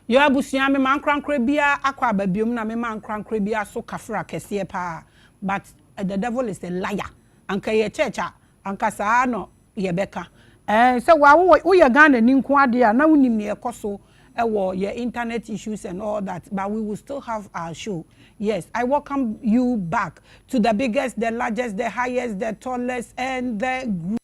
Yo abusia me man krankra bia akwa babiom na me man krankra bia so kafra kese pa but the devil is a liar anka ye checha anka saa no ye beka so wa wo ye Ghana ni nko ade a na wonim ne ekoso ewo your internet issues and all that, but we will still have our show. Yes, I welcome you back to the biggest, the largest, the highest, the tallest, and the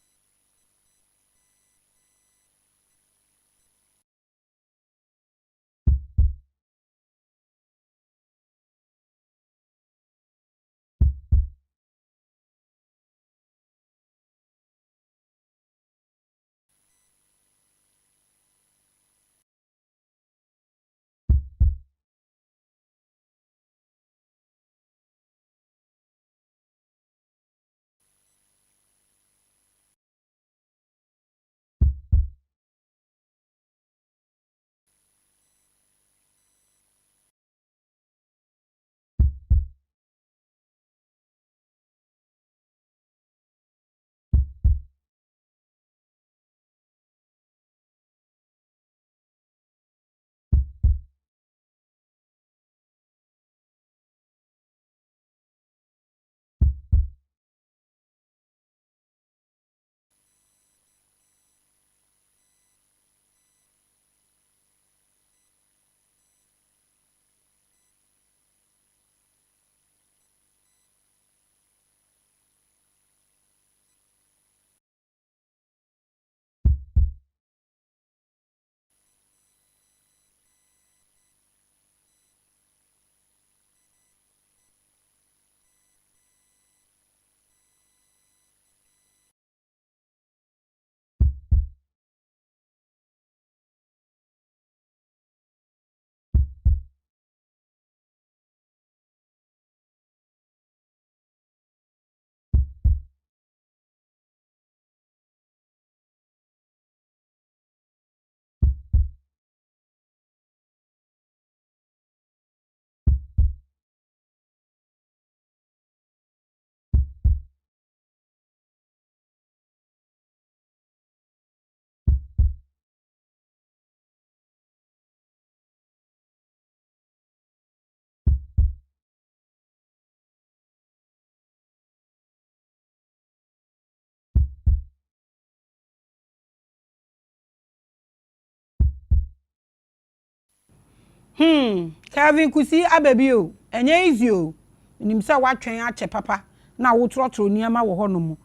Kevin kusi ababi o enye easy o nim se watwen ache papa na wo trotro niama wo honom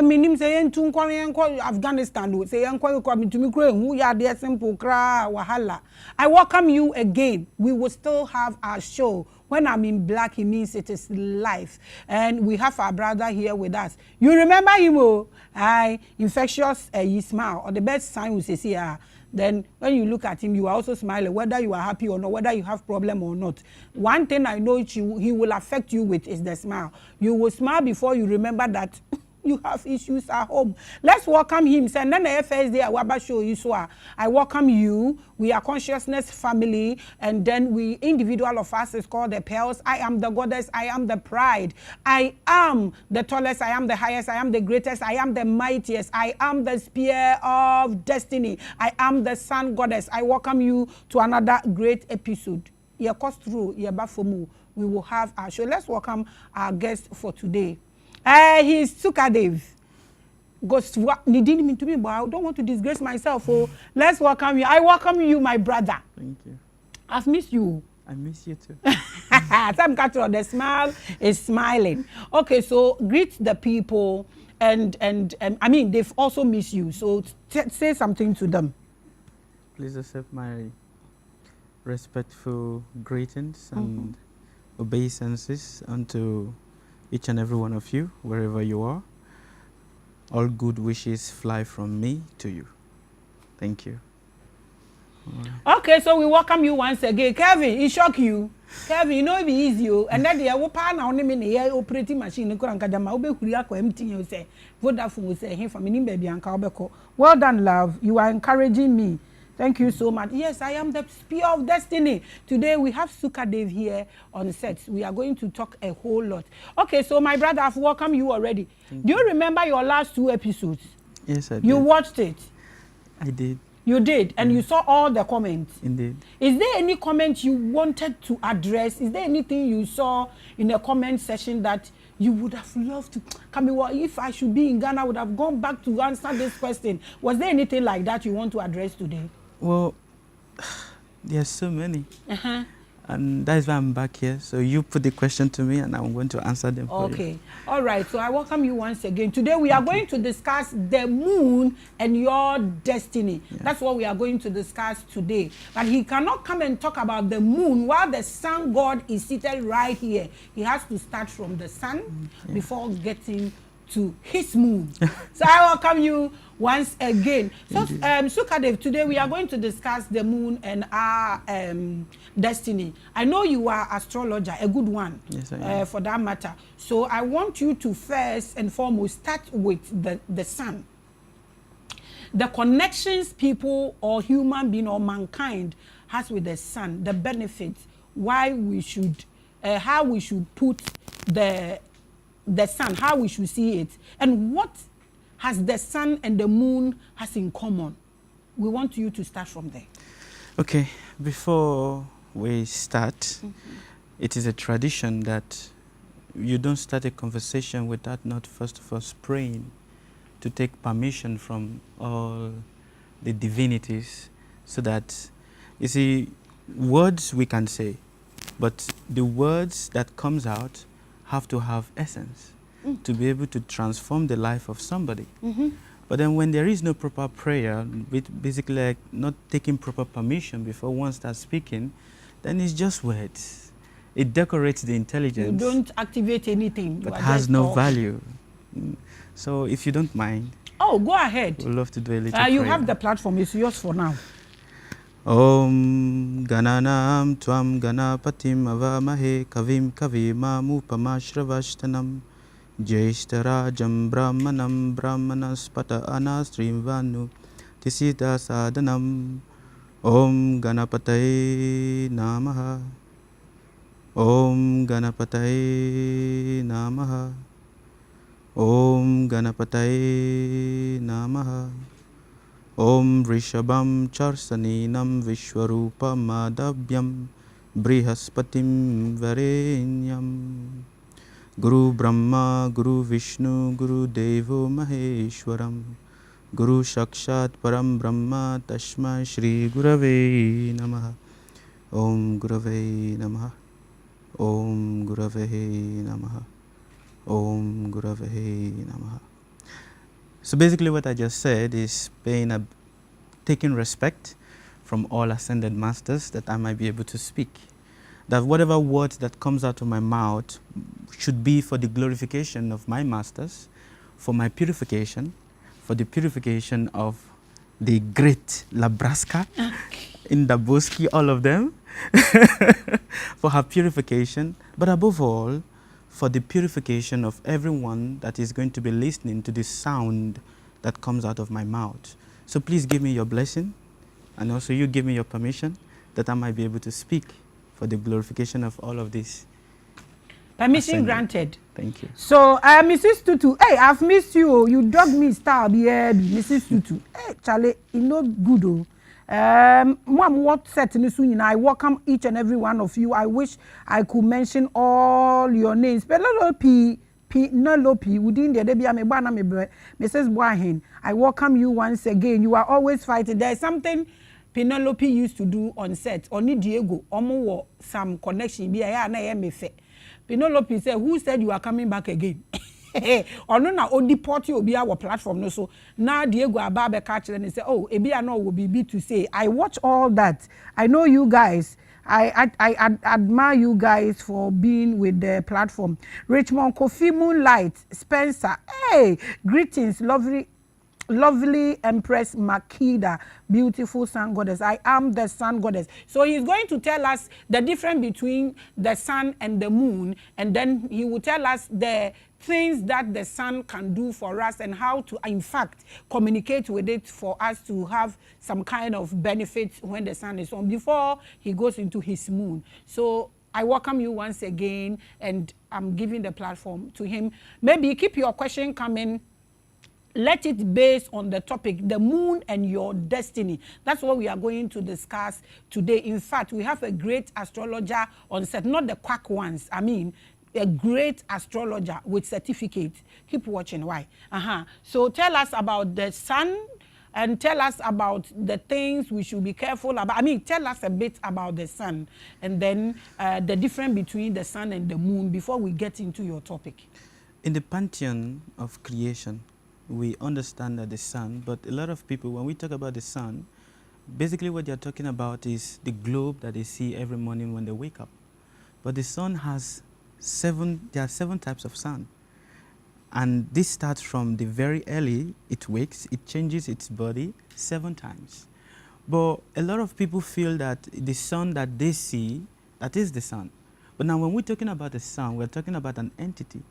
minim se yentu nkwan yenko Afghanistan o se yenko ko mitumi kro ehu ya de simple kra wahala. I welcome you again. We will still have our show. When I'm in black, it means it is life. And we have our brother here with us. You remember him, oh? Infectious, you smile. Or the best sign we say, then when you look at him, you are also smiling, whether you are happy or not, whether you have problem or not. One thing I know he will affect you with is the smile. You will smile before you remember that you have issues at home. Let's welcome him. And then the first day I will show you. So I welcome you. We are consciousness family, and then we individual of us is called the pearls. I am the goddess. I am the pride. I am the tallest. I am the highest. I am the greatest. I am the mightiest. I am the spear of destiny. I am the sun goddess. I welcome you to another great episode. Your cost through your bafomu. We will have our show. Let's welcome our guest for today. He's Sukadeva. Gosvami didn't mean to me, but I don't want to disgrace myself. Oh, let's welcome you. I welcome you, my brother. Thank you. I've missed you. I miss you too. Some catcher, the smile is smiling. Okay, so greet the people, and I mean they've also missed you. So say something to them. Please accept my respectful greetings and obeisances unto each and every one of you, wherever you are. All good wishes fly from me to you. Thank you. Okay, so we welcome you once again. Kevin, it shock you. Kevin, you know it be easy. And then the partner only mean the operating machine. You say, Vodafone will say, hey, for me, baby, and well done, love. You are encouraging me. Thank you so much. Yes, I am the spear of destiny. Today we have Sukadeva here on set. We are going to talk a whole lot. Okay, so my brother, I've welcomed you already. Do you remember your last 2 episodes? Yes, I did. You watched it? I did. You did, and you saw all the comments. Indeed. Is there any comment you wanted to address? Is there anything you saw in the comment section that you would have loved to come? Well, if I should be in Ghana, I would have gone back to answer this question. Was there anything like that you want to address today? Well, there's so many. And that is why I'm back here. So you put the question to me and I'm going to answer them for you. Okay. All right. So I welcome you once again. Today we are going to discuss the moon and your destiny. Yeah. That's what we are going to discuss today. But he cannot come and talk about the moon while the sun god is seated right here. He has to start from the sun before getting to his moon. So I welcome you once again. So Sukadeva, today we are going to discuss the moon and our destiny. I know you are astrologer, a good one. Yes, I am. For that matter. So I want you to first and foremost start with the sun. The connections people or human being or mankind has with the sun, the benefits, why we should, how we should put the sun, how we should see it, and what has the sun and the moon has in common. We want you to start from there. Okay, before we start, it is a tradition that you don't start a conversation without not first of all praying to take permission from all the divinities, so that, you see, words we can say, but the words that comes out have to have essence to be able to transform the life of somebody. But then when there is no proper prayer, basically like not taking proper permission before one starts speaking, then it's just words. It decorates the intelligence. You don't activate anything. But has no value. So if you don't mind. Oh, go ahead. We'd love to do a little prayer. You have the platform. It's yours for now. Om Gananam Tvam Ganapatim Avamahe Kavim Kavima Mupamashravashtanam Jeshtarajam Brahmanam Brahmanaspata Anastrim Vanu Tisita Sadhanam Om Ganapataye Namaha Om Ganapataye Namaha Om Ganapataye Namaha Om Rishabham Charsaninam Vishwarupam Madhavyam Brihaspatim Varenyam Guru Brahma Guru Vishnu Guru Devo Maheshwaram Guru Shakshat Param Brahma Tashma Shri Gurave Namaha Om Gurave Namaha Om Gurave Namaha Om Gurave Namaha. So basically what I just said is taking respect from all ascended masters, that I might be able to speak. That whatever words that comes out of my mouth should be for the glorification of my masters, for my purification, for the purification of the great Labraska, Indaboski, all of them, for her purification, but above all, for the purification of everyone that is going to be listening to the sound that comes out of my mouth. So please give me your blessing, and also you give me your permission that I might be able to speak for the glorification of all of this. Permission granted. Thank you. So, Mrs. Tutu, hey, I've missed you. You dog me star, Mrs. Tutu. Hey, Charlie, you know good. Oh. Mom, what set in the I welcome each and every one of you. I wish I could mention all your names. Penelope, within the Debia Mebana, Mrs. Wahin. I welcome you once again. You are always fighting. There's something Penelope used to do on set. Only Diego, Omo, some connection. Penelope said, "Who said you are coming back again?" Or no, na only party will be our platform. No, so now Diego Ababe catch and say, "Oh, Ebia no will be to say." I watch all that. I know you guys. I admire you guys for being with the platform. Richmond Kofi Moonlight Spencer. Hey, greetings, lovely Empress Makida, beautiful sun goddess. I am the sun goddess. So he's going to tell us the difference between the sun and the moon, and then he will tell us the things that the sun can do for us and how to, in fact, communicate with it for us to have some kind of benefit when the sun is on, before he goes into his moon. So I welcome you once again, and I'm giving the platform to him. Maybe keep your question coming let it base on the topic, the moon and your destiny. That's what we are going to discuss today. In fact, we have a great astrologer on set, not the quack ones. I mean, a great astrologer with certificate. Keep watching. Why? So tell us about the sun and tell us about the things we should be careful about. I mean, tell us a bit about the sun and then the difference between the sun and the moon before we get into your topic. In the pantheon of creation, we understand that the sun, but a lot of people, when we talk about the sun, basically what they're talking about is the globe that they see every morning when they wake up. But the sun has there are 7 types of sun. And this starts from the very early, it wakes, it changes its body 7 times. But a lot of people feel that the sun that they see, that is the sun. But now when we're talking about the sun, we're talking about an entity,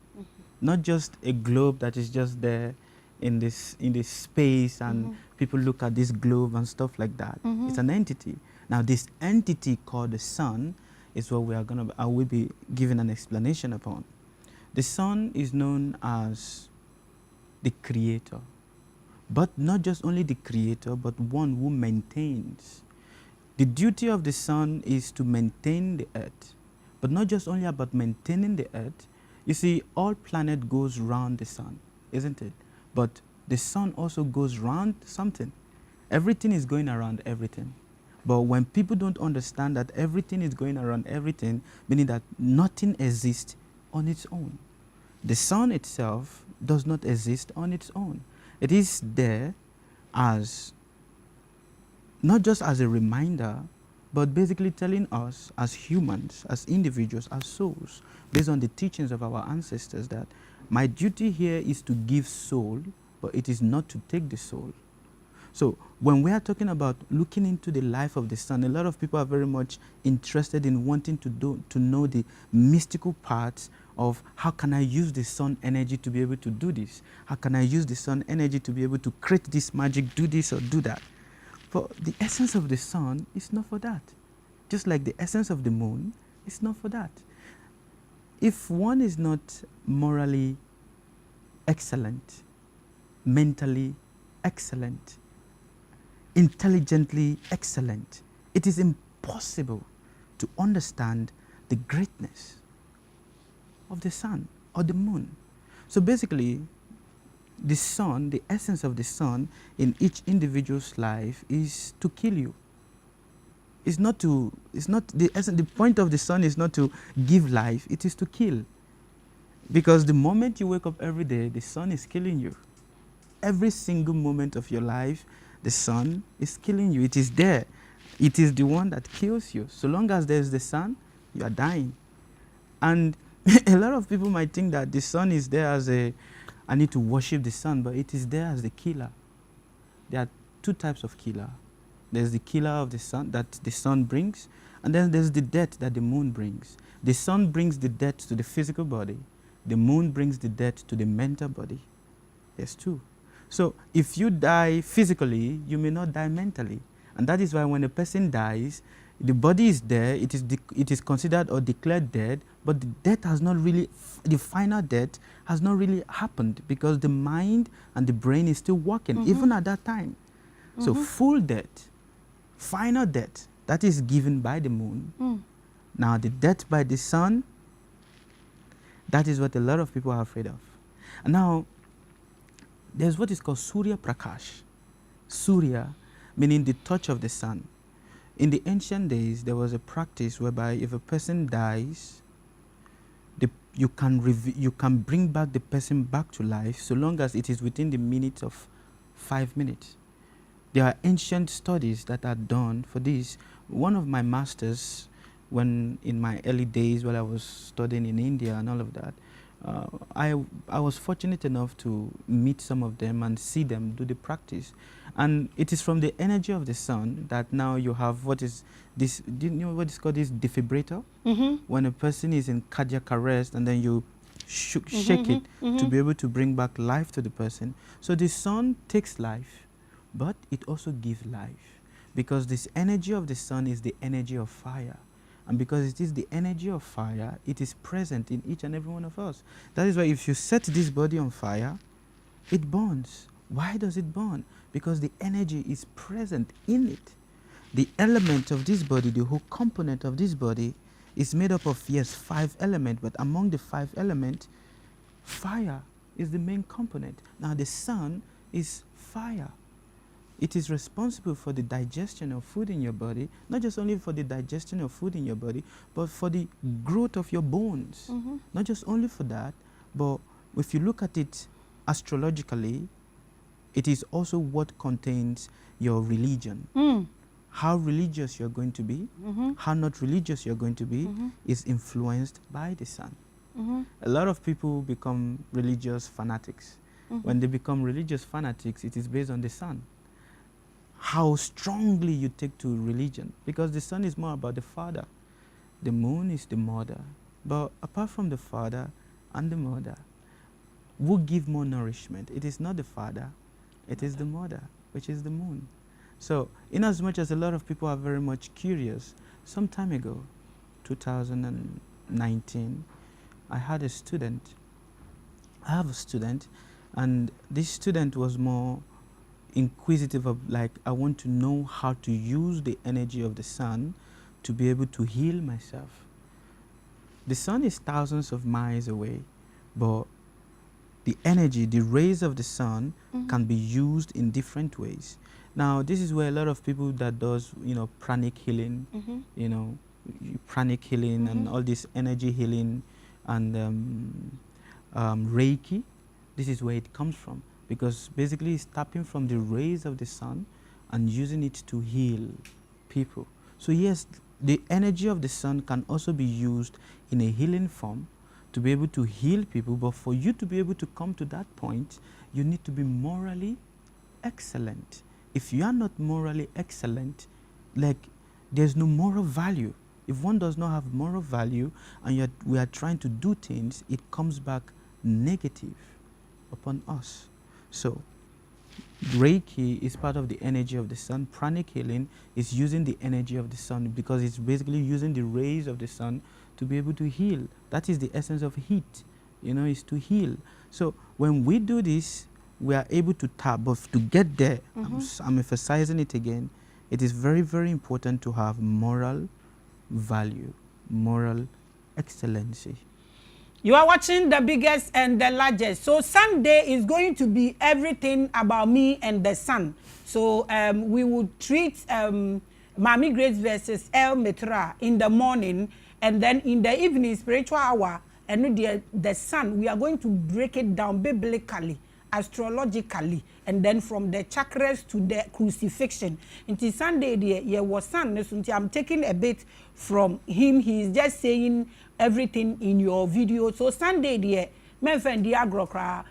not just a globe that is just there in this space and people look at this globe and stuff like that. It's an entity. Now this entity called the sun is what I will be giving an explanation upon. The sun is known as the creator, but not just only the creator, but one who maintains. The duty of the sun is to maintain the earth, but not just only about maintaining the earth. You see, all planet goes round the sun, isn't it? But the sun also goes round something. Everything is going around everything. But when people don't understand that everything is going around everything, meaning that nothing exists on its own. The sun itself does not exist on its own. It is there as, not just as a reminder, but basically telling us as humans, as individuals, as souls, based on the teachings of our ancestors, that my duty here is to give soul, but it is not to take the soul. So when we are talking about looking into the life of the sun, a lot of people are very much interested in wanting to know the mystical parts of how can I use the sun energy to be able to do this? How can I use the sun energy to be able to create this magic, do this or do that? But the essence of the sun is not for that. Just like the essence of the moon is not for that. If one is not morally excellent, mentally excellent, intelligently excellent, it is impossible to understand the greatness of the sun or the moon. So basically, the sun, the essence of the sun in each individual's life is to kill you. The point of the sun is not to give life, it is to kill. Because the moment you wake up every day, the sun is killing you. Every single moment of your life, the sun is killing you. It is there. It is the one that kills you. So long as there's the sun, you are dying. And a lot of people might think that the sun is there as I need to worship the sun, but it is there as the killer. There are 2 types of killer. There's the killer of the sun that the sun brings, and then there's the death that the moon brings. The sun brings the death to the physical body. The moon brings the death to the mental body. There's 2. So if you die physically, you may not die mentally. And that is why when a person dies, the body is there, it is considered or declared dead, but the death has not really, the final death has not really happened because the mind and the brain is still working, even at that time. So full death, final death, that is given by the moon. Now the death by the sun, that is what a lot of people are afraid of. And now, there's what is called Surya Prakash. Surya, meaning the touch of the sun. In the ancient days, there was a practice whereby if a person dies, you can bring back the person back to life so long as it is within the minutes of 5 minutes. There are ancient studies that are done for this. One of my masters, when in my early days while I was studying in India and all of that, I was fortunate enough to meet some of them and see them do the practice. And it is from the energy of the sun that now you have what is this, do you know what is called this defibrillator? When a person is in cardiac arrest and then you shake it to be able to bring back life to the person. So the sun takes life, but it also gives life. Because this energy of the sun is the energy of fire. And because it is the energy of fire, it is present in each and every one of us. That is why if you set this body on fire, It burns. Why does it burn? Because the energy is present in it. The element of this body, the whole component of this body, is made up of, yes, 5 elements, but among the 5 elements, fire is the main component. Now the sun is fire. It is responsible for the digestion of food in your body, not just only for the digestion of food in your body, but for the growth of your bones. Not just only for that, but if you look at it astrologically, it is also what contains your religion. How religious you're going to be, how not religious you're going to be, is influenced by the sun. A lot of people become religious fanatics. When they become religious fanatics, it is based on the sun. How strongly you take to religion, because the sun is more about the father. The moon is the mother. But apart from the father and the mother, who give more nourishment? It is not the father, it is the mother, which is the moon. So, in as much as a lot of people are very much curious, some time ago, 2019, I have a student, and this student was more inquisitive of, like, I want to know how to use the energy of the sun to be able to heal myself. The sun is thousands of miles away, but the energy, the rays of the sun can be used in different ways. Now, this is where a lot of people that does, pranic healing, pranic healing and all this energy healing and Reiki, this is where it comes from. Because basically it's tapping from the rays of the sun and using it to heal people. So yes, the energy of the sun can also be used in a healing form to be able to heal people, but for you to be able to come to that point, you need to be morally excellent. If you are not morally excellent, like, there's no moral value. If one does not have moral value and we are trying to do things, it comes back negative upon us. So, Reiki is part of the energy of the sun. Pranic healing is using the energy of the sun, because it's basically using the rays of the sun to be able to heal. That is the essence of heat, is to heal. So when we do this, we are able to tap, but to get there, I'm emphasizing it again, it is very, very important to have moral value, moral excellency. You are watching the biggest and the largest. So Sunday is going to be everything about me and the sun. So we will treat Maame Grace versus El Metra in the morning, and then in the evening, spiritual hour, and the sun, we are going to break it down biblically, astrologically, and then from the chakras to the crucifixion. Until Sunday, there was sun. I'm taking a bit from him. He is just saying everything in your video. So Sunday, men find the agrokra,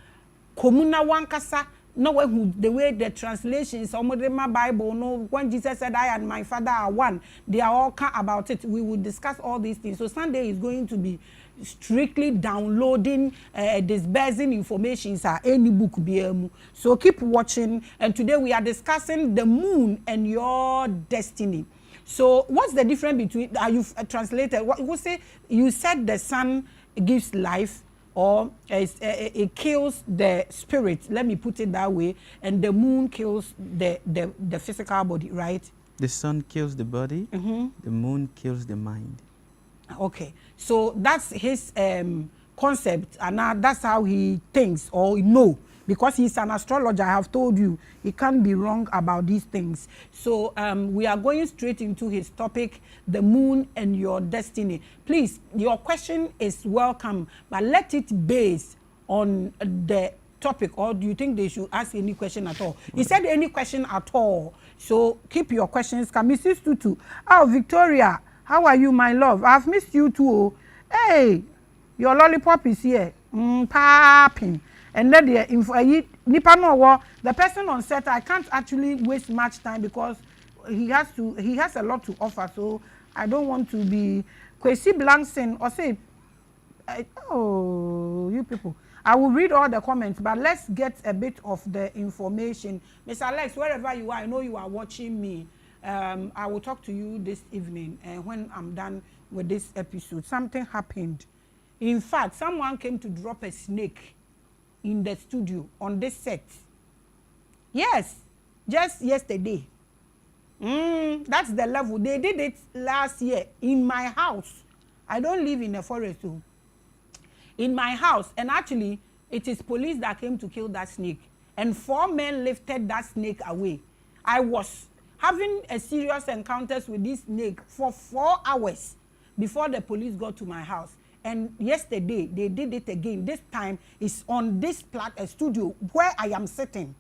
komuna wankasa. No way the way the translations, some of my Bible, no, when Jesus said, I and my Father are one, they are all about it. We will discuss all these things. So Sunday is going to be strictly downloading, disbursing information. Any book be. So keep watching. And today we are discussing the moon and your destiny. So what's the difference between, you've translated, what you say, you said the sun gives life, or it kills the spirit, let me put it that way, and the moon kills the physical body, right? The sun kills the body, the moon kills the mind. Okay, so that's his concept, and now that's how he thinks, or know, because he's an astrologer. I have told you, he can't be wrong about these things. So we are going straight into his topic, the moon and your destiny. Please, your question is welcome, but let it base on the topic, or do you think they should ask any question at all? He said any question at all. So keep your questions. Mrs. Tutu, oh, Victoria, how are you, my love? I've missed you too. Hey, your lollipop is here. Popping. And then the person on set, I can't actually waste much time because he has a lot to offer. So I don't want to be Kwesi Blankson or say, oh, you people. I will read all the comments, but let's get a bit of the information. Mr. Alex, wherever you are, I know you are watching me. I will talk to you this evening when I'm done with this episode. Something happened. In fact, someone came to drop a snake in the studio on this set. Yes, just yesterday. That's the level. They did it last year in my house. I don't live in a forest too. In my house, and actually it is police that came to kill that snake, and 4 men lifted that snake away. I was having a serious encounters with this snake for 4 hours before the police got to my house. And yesterday they did it again. This time it's on this studio where I am sitting.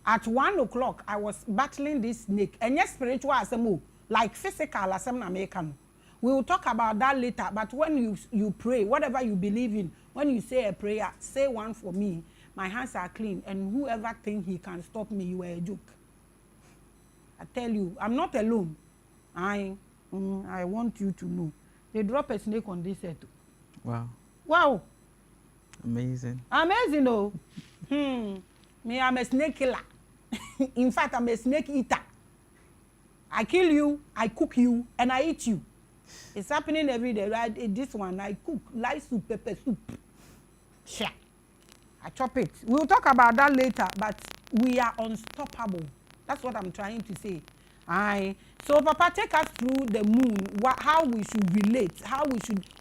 At 1 o'clock, I was battling this snake. And yes, spiritual asemo, like physical asem American. We will talk about that later. But when you pray, whatever you believe in, when you say a prayer, say one for me. My hands are clean, and whoever think he can stop me, you are a joke. I tell you, I'm not alone. I want you to know. They drop a snake on this set. Wow. Wow. Amazing. Amazing, oh. Me, I'm a snake killer. In fact, I'm a snake eater. I kill you, I cook you, and I eat you. It's happening every day. Right? This one, I cook light soup, pepper soup. Sure. I chop it. We'll talk about that later, but we are unstoppable. That's what I'm trying to say. So Papa, take us through the moon, how we should relate,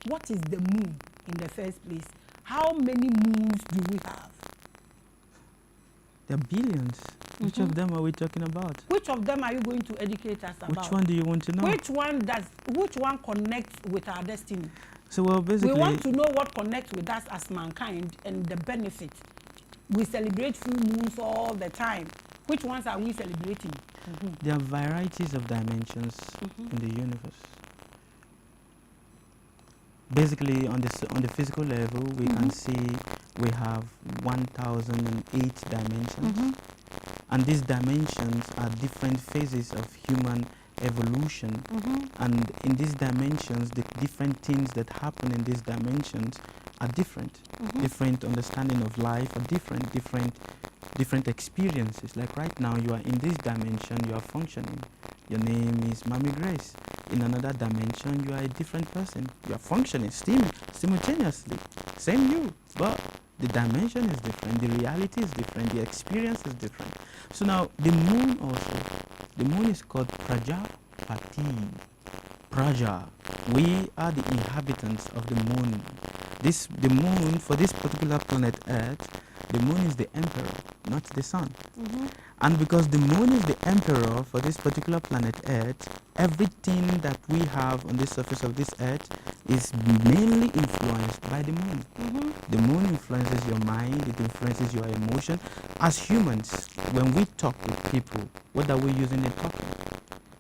what is the moon in the first place? How many moons do we have? There are billions. Which of them are we talking about? Which of them are you going to educate us about? Which one do you want to know? Which one connects with our destiny? So, well, basically, we want to know what connects with us as mankind and the benefit. We celebrate full moons all the time. Which ones are we celebrating? There are varieties of dimensions in the universe. Basically, on the physical level, we can see we have 1008 dimensions. And these dimensions are different phases of human evolution. And in these dimensions, the different things that happen in these dimensions are different. Different understanding of life are different experiences. Like right now, you are in this dimension, you are functioning. Your name is Maame Grace. In another dimension, you are a different person. You are functioning simultaneously. Same you, but the dimension is different, the reality is different, the experience is different. So now, the moon is called Prajapati. Praja. We are the inhabitants of the moon. The moon, for this particular planet Earth, the moon is the emperor, not the sun. And because the moon is the emperor for this particular planet Earth, everything that we have on the surface of this Earth is mainly influenced by the moon. The moon influences your mind, it influences your emotion. As humans, when we talk with people, what are we using in talking?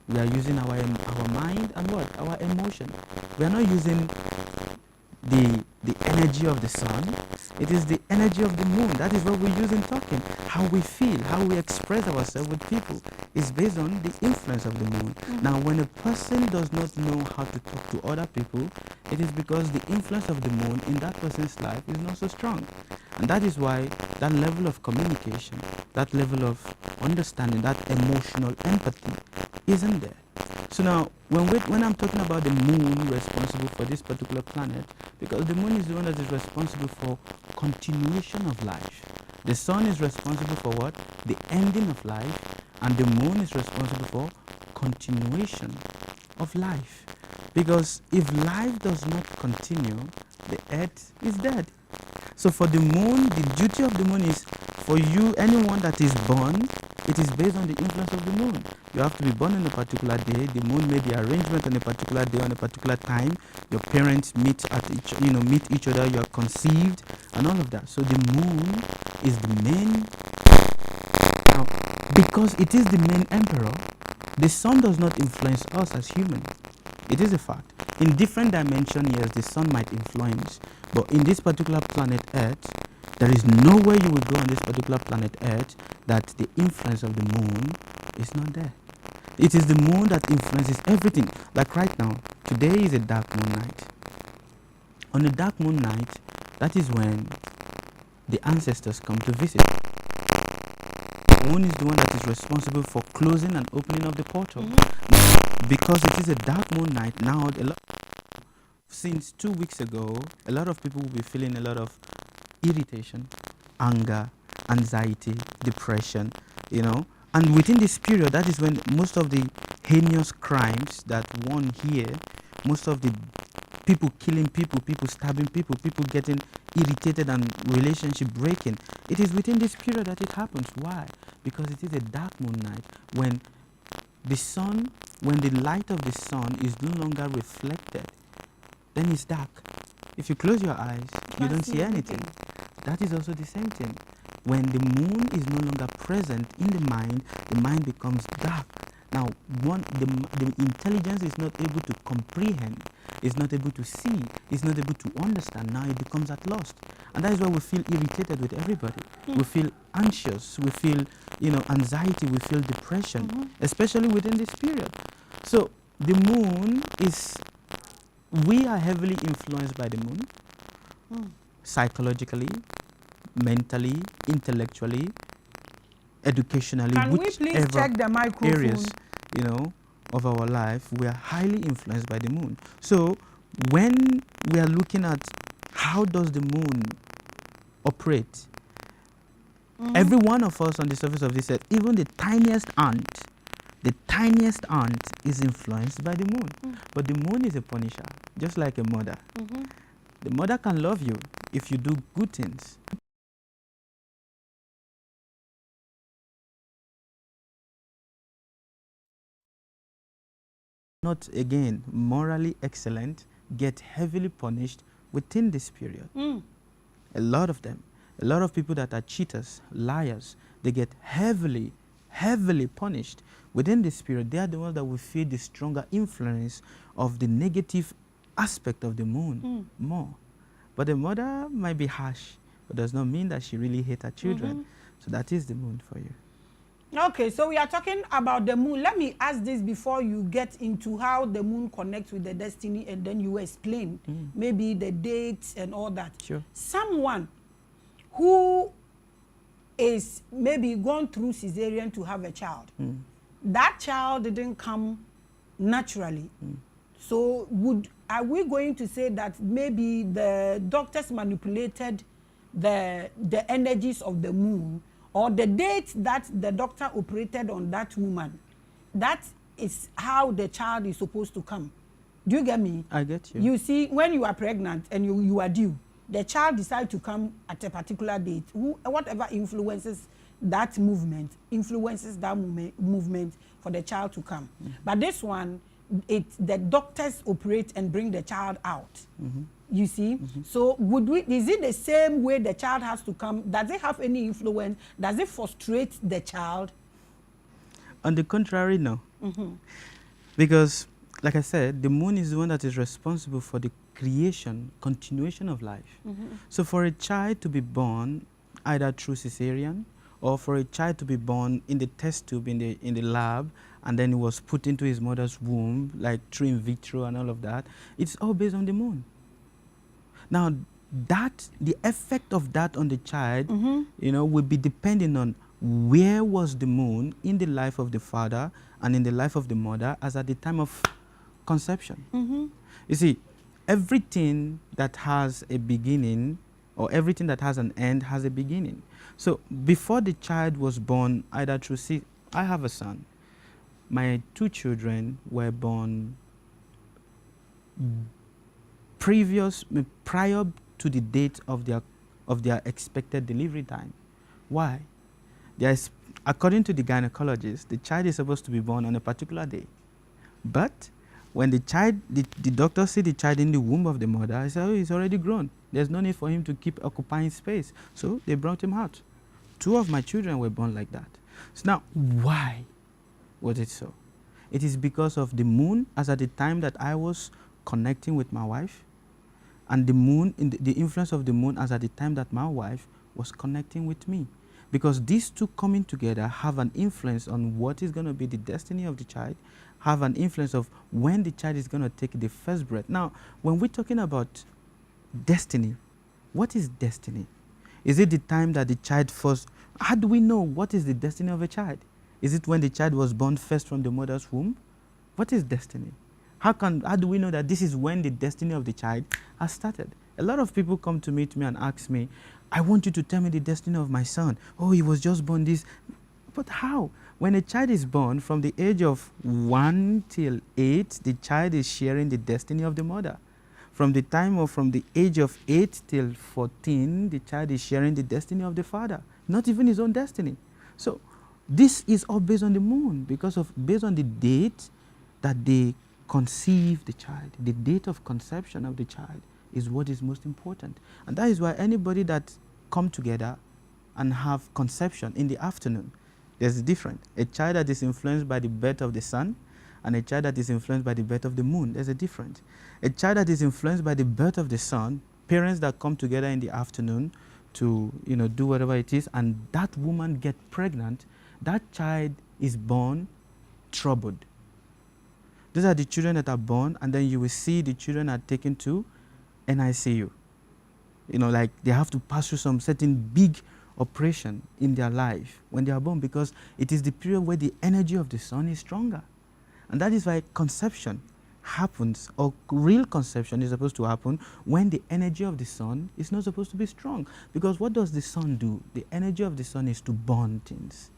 We are using our mind and what? Our emotion. We are not using the energy of the sun. It is the energy of the moon. That is what we use in talking. How we feel, how we express ourselves with people is based on the influence of the moon. Now, when a person does not know how to talk to other people, it is because the influence of the moon in that person's life is not so strong. And that is why that level of communication, that level of understanding, that emotional empathy isn't there. So now, when I'm talking about the moon responsible for this particular planet, because the moon is the one that is responsible for continuation of life. The sun is responsible for what? The ending of life. And the moon is responsible for continuation of life. Because if life does not continue, the earth is dead. So for the moon, the duty of the moon is for you, anyone that is born, it is based on the influence of the moon. You have to be born on a particular day. The moon made the arrangement on a particular day, on a particular time. Your parents meet each other. You are conceived, and all of that. So the moon is the main. Now, because it is the main emperor, the sun does not influence us as humans. It is a fact. In different dimensions, yes, the sun might influence, but in this particular planet Earth, there is nowhere you will go on this particular planet Earth that the influence of the moon is not there. It is the moon that influences everything. Like right now, today is a dark moon night. On a dark moon night, that is when the ancestors come to visit. The moon is the one that is responsible for closing and opening of the portal. Because it is a dark moon night now, since 2 weeks ago, a lot of people will be feeling a lot of irritation, anger, anxiety, depression, you know. And within this period, that is when most of the heinous crimes that one hear, most of the people killing people, people stabbing people, people getting irritated and relationship breaking, it is within this period that it happens. Why? Because it is a dark moon night when the sun, when the light of the sun is no longer reflected, then it's dark. If you close your eyes, you don't see anything. That is also the same thing. When the moon is no longer present in the mind becomes dark. Now, the intelligence is not able to comprehend, is not able to see, is not able to understand. Now it becomes at lost. And that is why we feel irritated with everybody. We feel anxious, we feel, anxiety, we feel depression, especially within this period. So the moon is, we are heavily influenced by the moon, psychologically, mentally, intellectually, educationally, Can we please check the microphone? Areas, of our life, we are highly influenced by the moon. So when we are looking at how does the moon operate, every one of us on the surface of this earth, even the tiniest ant is influenced by the moon. But the moon is a punisher, just like a mother. The mother can love you if you do good things. Not again morally excellent, get heavily punished within this period. A lot of them, a lot of people that are cheaters, liars, they get heavily punished within this period. They are the ones that will feel the stronger influence of the negative aspect of the moon more. But the mother might be harsh, but does not mean that she really hates her children. So that is the moon for you. Okay, so we are talking about the moon. Let me ask this before you get into how the moon connects with the destiny, and then you explain maybe the dates and all that. Sure. Someone who is maybe gone through cesarean to have a child, that child didn't come naturally. So are we going to say that maybe the doctors manipulated the energies of the moon, or the date that the doctor operated on that woman, that is how the child is supposed to come? Do you get me? I get you. You see, when you are pregnant and you are due, the child decides to come at a particular date. Whatever influences that movement, movement for the child to come. But this one, the doctors operate and bring the child out. You see? So is it the same way the child has to come? Does it have any influence? Does it frustrate the child? On the contrary, no. Because, like I said, the moon is the one that is responsible for the creation, continuation of life. So for a child to be born either through cesarean, or for a child to be born in the test tube in the lab, and then it was put into his mother's womb, like through in vitro and all of that, it's all based on the moon. Now, the effect of that on the child, will be depending on where was the moon in the life of the father and in the life of the mother as at the time of conception. You see, everything that has a beginning, or everything that has an end, has a beginning. So before the child was born, either through I have a son. My two children were born prior to the date of their expected delivery time. Why? According to the gynecologist, the child is supposed to be born on a particular day. But when the doctor see the child in the womb of the mother, I said, oh, he's already grown. There's no need for him to keep occupying space. So they brought him out. 2 of my children were born like that. So now, why was it so? It is because of the moon, as at the time that I was connecting with my wife, and the moon, the influence of the moon as at the time that my wife was connecting with me. Because these two coming together have an influence on what is going to be the destiny of the child, have an influence of when the child is going to take the first breath. Now, when we're talking about destiny, what is destiny? Is it the time that the child first, how do we know what is the destiny of a child? Is it when the child was born first from the mother's womb? What is destiny? How do we know that this is when the destiny of the child has started? A lot of people come to me and ask me, I want you to tell me the destiny of my son. Oh, he was just born this. But how? When a child is born, from the age of 1 till 8, the child is sharing the destiny of the mother. From the age of 8 till 14, the child is sharing the destiny of the father, not even his own destiny. So this is all based on the moon, based on the date that they conceive the child. The date of conception of the child is what is most important. And that is why anybody that come together and have conception in the afternoon, there's a difference. A child that is influenced by the birth of the sun and a child that is influenced by the birth of the moon, there's a difference. A child that is influenced by the birth of the sun, parents that come together in the afternoon to do whatever it is, and that woman get pregnant, that child is born troubled. Those are the children that are born, and then you will see the children are taken to NICU. Like they have to pass through some certain big operation in their life when they are born, because it is the period where the energy of the sun is stronger. And that is why conception happens, or real conception is supposed to happen when the energy of the sun is not supposed to be strong. Because what does the sun do? The energy of the sun is to burn things.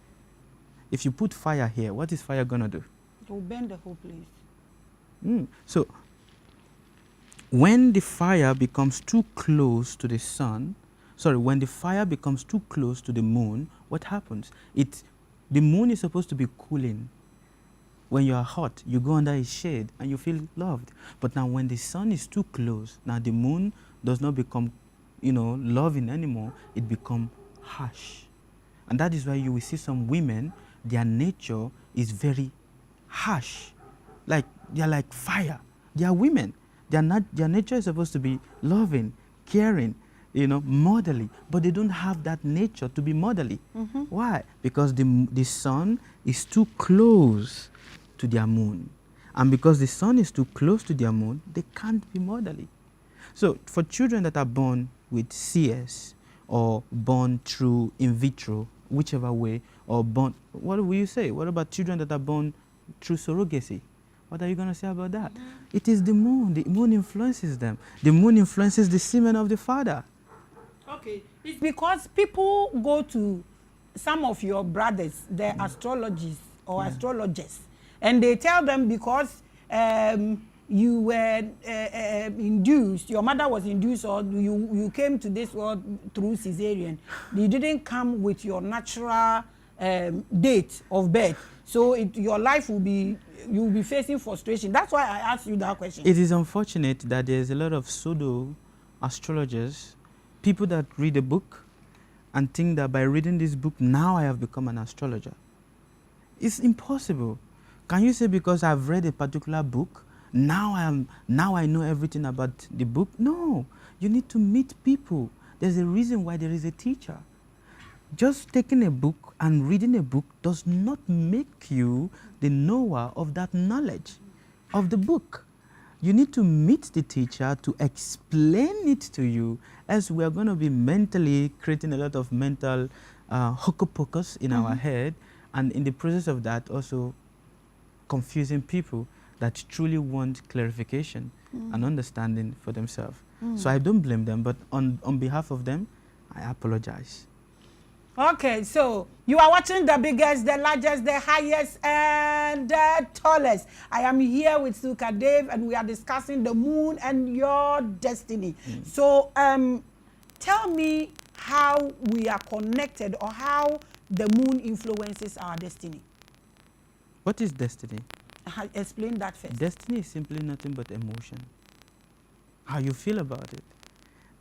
If you put fire here, what is fire going to do? It will burn the whole place. So when the fire becomes too close to the sun, when the fire becomes too close to the moon, what happens? The moon is supposed to be cooling. When you are hot, you go under its shade and you feel loved. But now when the sun is too close, now the moon does not become, loving anymore. It becomes harsh. And that is why you will see some women, their nature is very harsh. Like, they are like fire. They are women. Their nature is supposed to be loving, caring, motherly. But they don't have that nature to be motherly. Why? Because the sun is too close to their moon. And because the sun is too close to their moon, they can't be motherly. So for children that are born with CS or born through in vitro, whichever way, or born, what will you say? What about children that are born through surrogacy? What are you going to say about that? It is the moon. The moon influences them. The moon influences the semen of the father. Okay. It's because people go to some of your brothers, the astrologists or astrologers, and they tell them because you were induced, your mother was induced, or you came to this world through cesarean. You didn't come with your natural date of birth. So your life will be, you'll be facing frustration. That's why I asked you that question. It is unfortunate that there's a lot of pseudo astrologers, people that read a book and think that by reading this book, now I have become an astrologer. It's impossible. Can you say because I've read a particular book, now I know everything about the book? No, you need to meet people. There's a reason why there is a teacher. Just taking a book and reading a book does not make you the knower of that knowledge of the book. You need to meet the teacher to explain it to you, as we are going to be mentally creating a lot of mental hocus pocus in our head, and in the process of that also confusing people that truly want clarification and understanding for themselves. So I don't blame them, but on behalf of them, I apologize. Okay, so you are watching the biggest, the largest, the highest, and the tallest. I am here with Sukadeva, and we are discussing the moon and your destiny. So tell me how we are connected, or how the moon influences our destiny. What is destiny? Explain that first. Destiny is simply nothing but emotion. How you feel about it.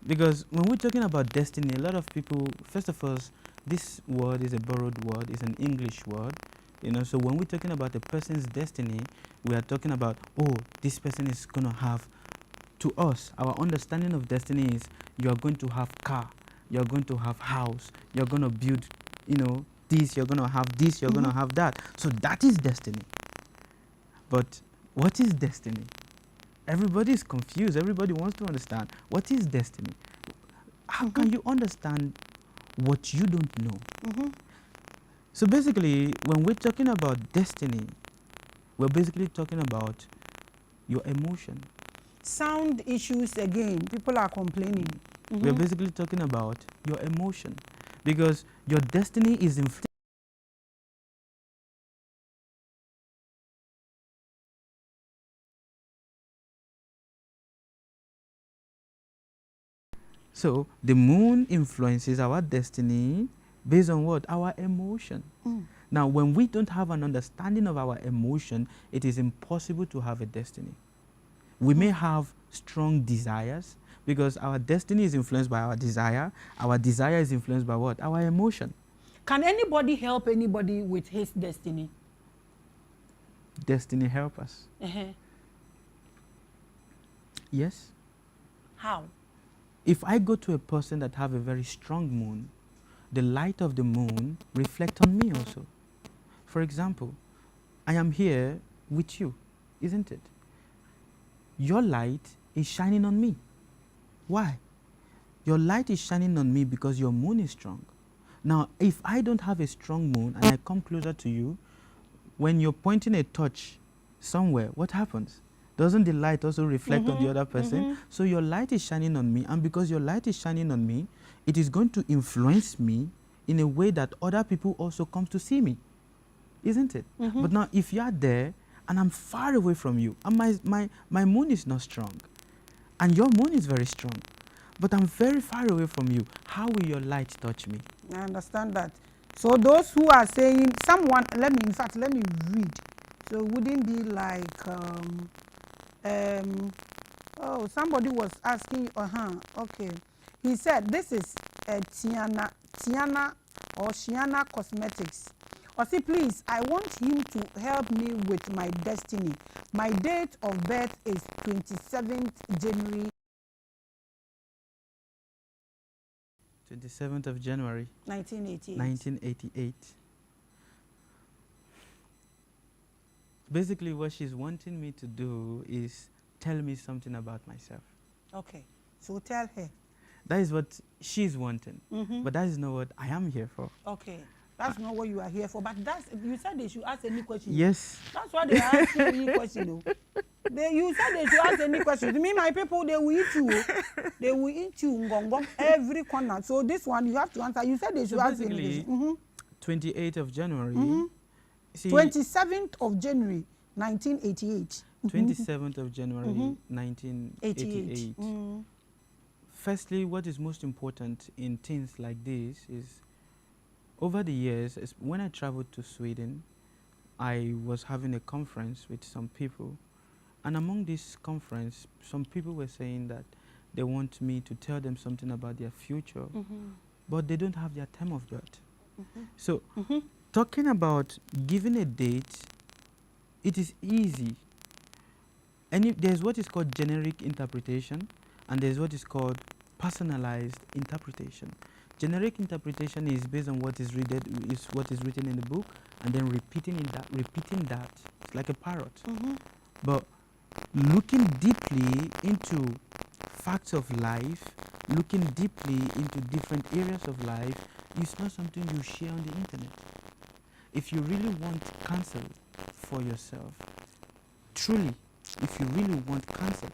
Because when we're talking about destiny, a lot of people, first of all, this word is a borrowed word, it's an English word. So when we're talking about a person's destiny, we are talking about, oh, this person is going to have, to us, our understanding of destiny is you are going to have car, you're going to have house, you're going to build, this, you're going to have this, you're going to have that. So that is destiny. But what is destiny? Everybody is confused. Everybody wants to understand. What is destiny? How can you understand what you don't know? So basically, when we're talking about destiny, we're basically talking about your emotion. Sound issues again. People are complaining. We're basically talking about your emotion, because your destiny is influenced. So the moon influences our destiny based on what? Our emotion. Now, when we don't have an understanding of our emotion, it is impossible to have a destiny. We may have strong desires, because our destiny is influenced by our desire. Our desire is influenced by what? Our emotion. Can anybody help anybody with his destiny? Destiny help us. Yes. How? If I go to a person that have a very strong moon, the light of the moon reflect on me also. For example, I am here with you, isn't it? Your light is shining on me. Why? Your light is shining on me because your moon is strong. Now, if I don't have a strong moon and I come closer to you, when you're pointing a torch somewhere, what happens? Doesn't the light also reflect on the other person? So your light is shining on me, and because your light is shining on me, it is going to influence me in a way that other people also come to see me, isn't it? But now, if you are there and I'm far away from you, and my moon is not strong, and your moon is very strong, but I'm very far away from you, how will your light touch me? I understand that. So those who are saying, someone, let me read. So it wouldn't be like, oh, somebody was asking, okay. He said, this is Tiana or Shiana Cosmetics. Or see, please, I want him to help me with my destiny. My date of birth is 27th January. 27th of January. 1988. 1988. Basically, what she's wanting me to do is tell me something about myself. Okay, so tell her. That is what she's wanting, but that is not what I am here for. Okay, that's not what you are here for, but that's, you said they should ask any question. Yes. That's why they are asking any question. You said they should ask any question. Me, my people, they will eat you. They will eat you ngongong every corner. So this one, you have to answer. You said they should ask any question. 28th of January. See, 27th of January, 1988. 27th of January, 1988. Firstly, what is most important in things like this is, over the years, when I traveled to Sweden, I was having a conference with some people. And among this conference, some people were saying that they want me to tell them something about their future, but they don't have their time of birth. So, talking about giving a date, it is easy. And there's what is called generic interpretation, and there's what is called personalized interpretation. Generic interpretation is based on what is written in the book, and then repeating that. It's like a parrot. But looking deeply into facts of life, looking deeply into different areas of life, is not something you share on the internet. If you really want counsel for yourself, truly, if you really want counsel,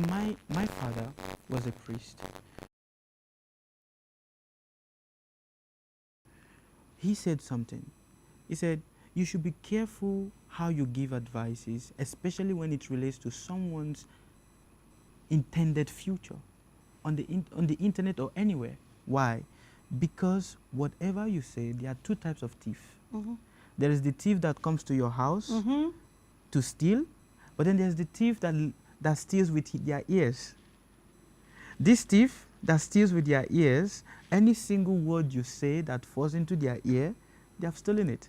my father was a priest. He said something. He said, you should be careful how you give advices, especially when it relates to someone's intended future on the internet or anywhere. Why? Because whatever you say, there are two types of thief. There is the thief that comes to your house to steal, but then there's the thief that steals with their ears. This thief that steals with their ears, any single word you say that falls into their ear, they have stolen it.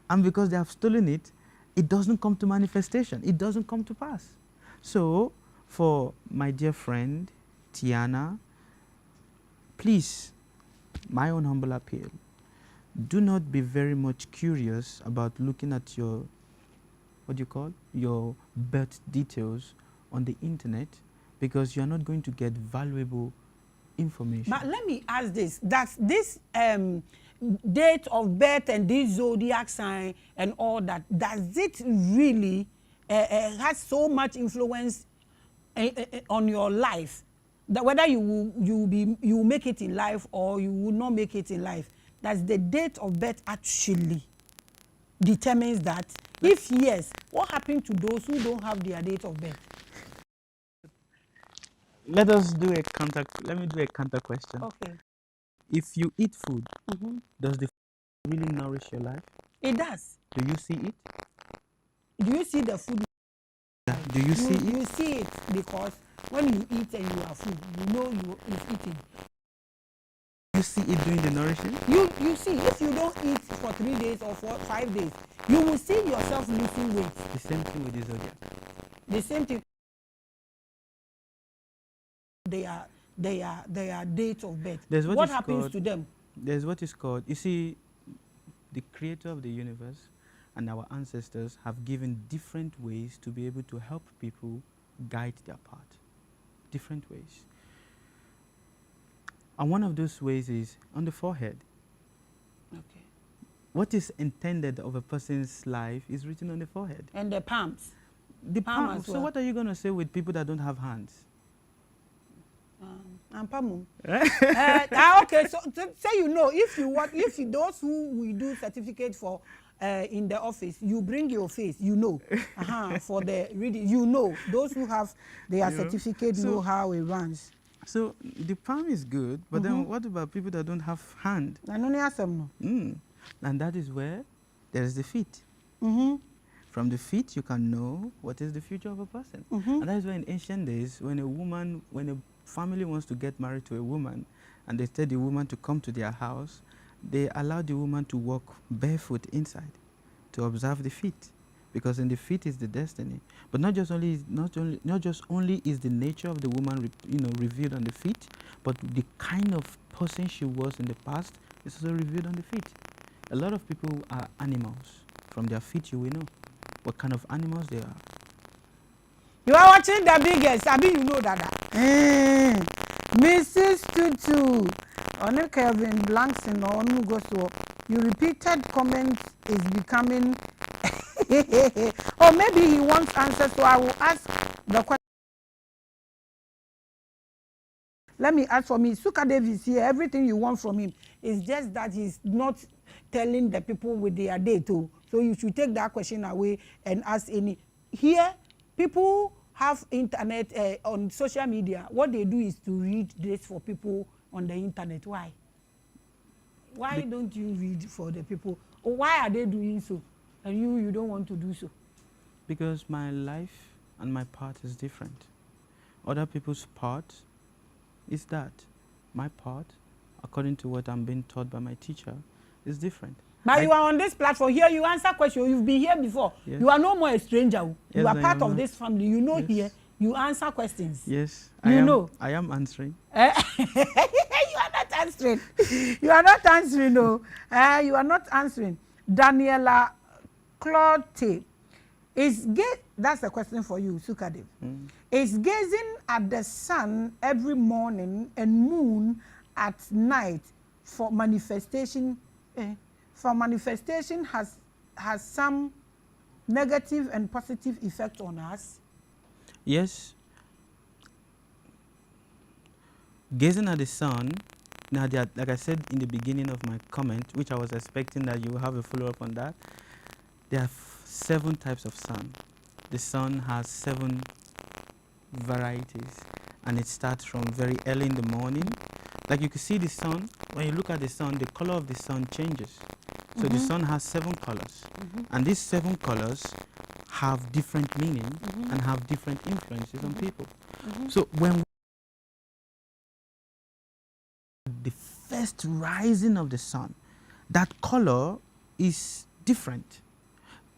And because they have stolen it, it doesn't come to manifestation. It doesn't come to pass. So, for my dear friend, Tiana, please, my own humble appeal, do not be very much curious about looking at your, your birth details on the internet, because you're not going to get valuable information. But let me ask this, does this date of birth and this zodiac sign and all that, does it really has so much influence on your life? that whether you will make it in life or you will not make it in life. That's the date of birth actually determines that. If yes, what happened to those who don't have their date of birth? Let me do a counter question. Okay. If you eat food, does the food really nourish your life? It does. Do you see it? Do you see the food? Do you see it? You see it because when you eat and you are full, you know you is eating. You see it doing the nourishing? You see, if you don't eat for 3 days or for 5 days, you will see yourself losing weight. The same thing with the zodiac. The same thing. They are dates of birth. What happens to them? There's what is called, you see, the creator of the universe and our ancestors have given different ways to be able to help people guide their path. Different ways. And one of those ways is on the forehead. Okay. What is intended of a person's life is written on the forehead. And the palms. The palm. So what are you going to say with people that don't have hands? Okay, so say you know, if those who we do certificate for in the office, you bring your face, you know, for the reading, you know, those who have their certificate know how it runs. So the palm is good, but then what about people that don't have hand? And that is where there is the feet. From the feet, you can know what is the future of a person. And that is why in ancient days, when a family wants to get married to a woman, and they tell the woman to come to their house, they allow the woman to walk barefoot inside to observe the feet, because in the feet is the destiny. But not just only is the nature of the woman revealed on the feet, but the kind of person she was in the past is also revealed on the feet. A lot of people are animals. From their feet, you will know what kind of animals they are. You are watching The Biggest. I mean, you know that. Mrs. Tutu, on Kevin Blankson or Nugoso, your repeated comments is becoming. Or maybe he wants answers, so I will ask the question. Let me ask for me. Sukadeva is here. Everything you want from him is just that he's not telling the people with their date. So you should take that question away and ask any. Here, people have internet on social media. What they do is to read this for people on the internet. Why? Why don't you read for the people? Or why are they doing so? And you don't want to do so? Because my life and my path is different. Other people's path is that. My path, according to what I'm being taught by my teacher, is different. But you are on this platform here, you answer questions. You've been here before. Yes. You are no more a stranger. Yes, you are part of this family. You know, here, you answer questions. Yes, I am answering. You are not answering. You are not answering, no. You are not answering. Daniela Clotte, that's a question for you, Sukadeva. Is gazing at the sun every morning and moon at night for manifestation has some negative and positive effect on us? Yes. Gazing at the sun, now like I said in the beginning of my comment, which I was expecting that you will have a follow-up on that, there are 7 types of sun. The sun has 7 varieties, and it starts from very early in the morning. Like you can see the sun, when you look at the sun, the color of the sun changes. So the sun has 7 colors, and these 7 colors have different meaning and have different influences on people. So when the first rising of the sun, that color is different.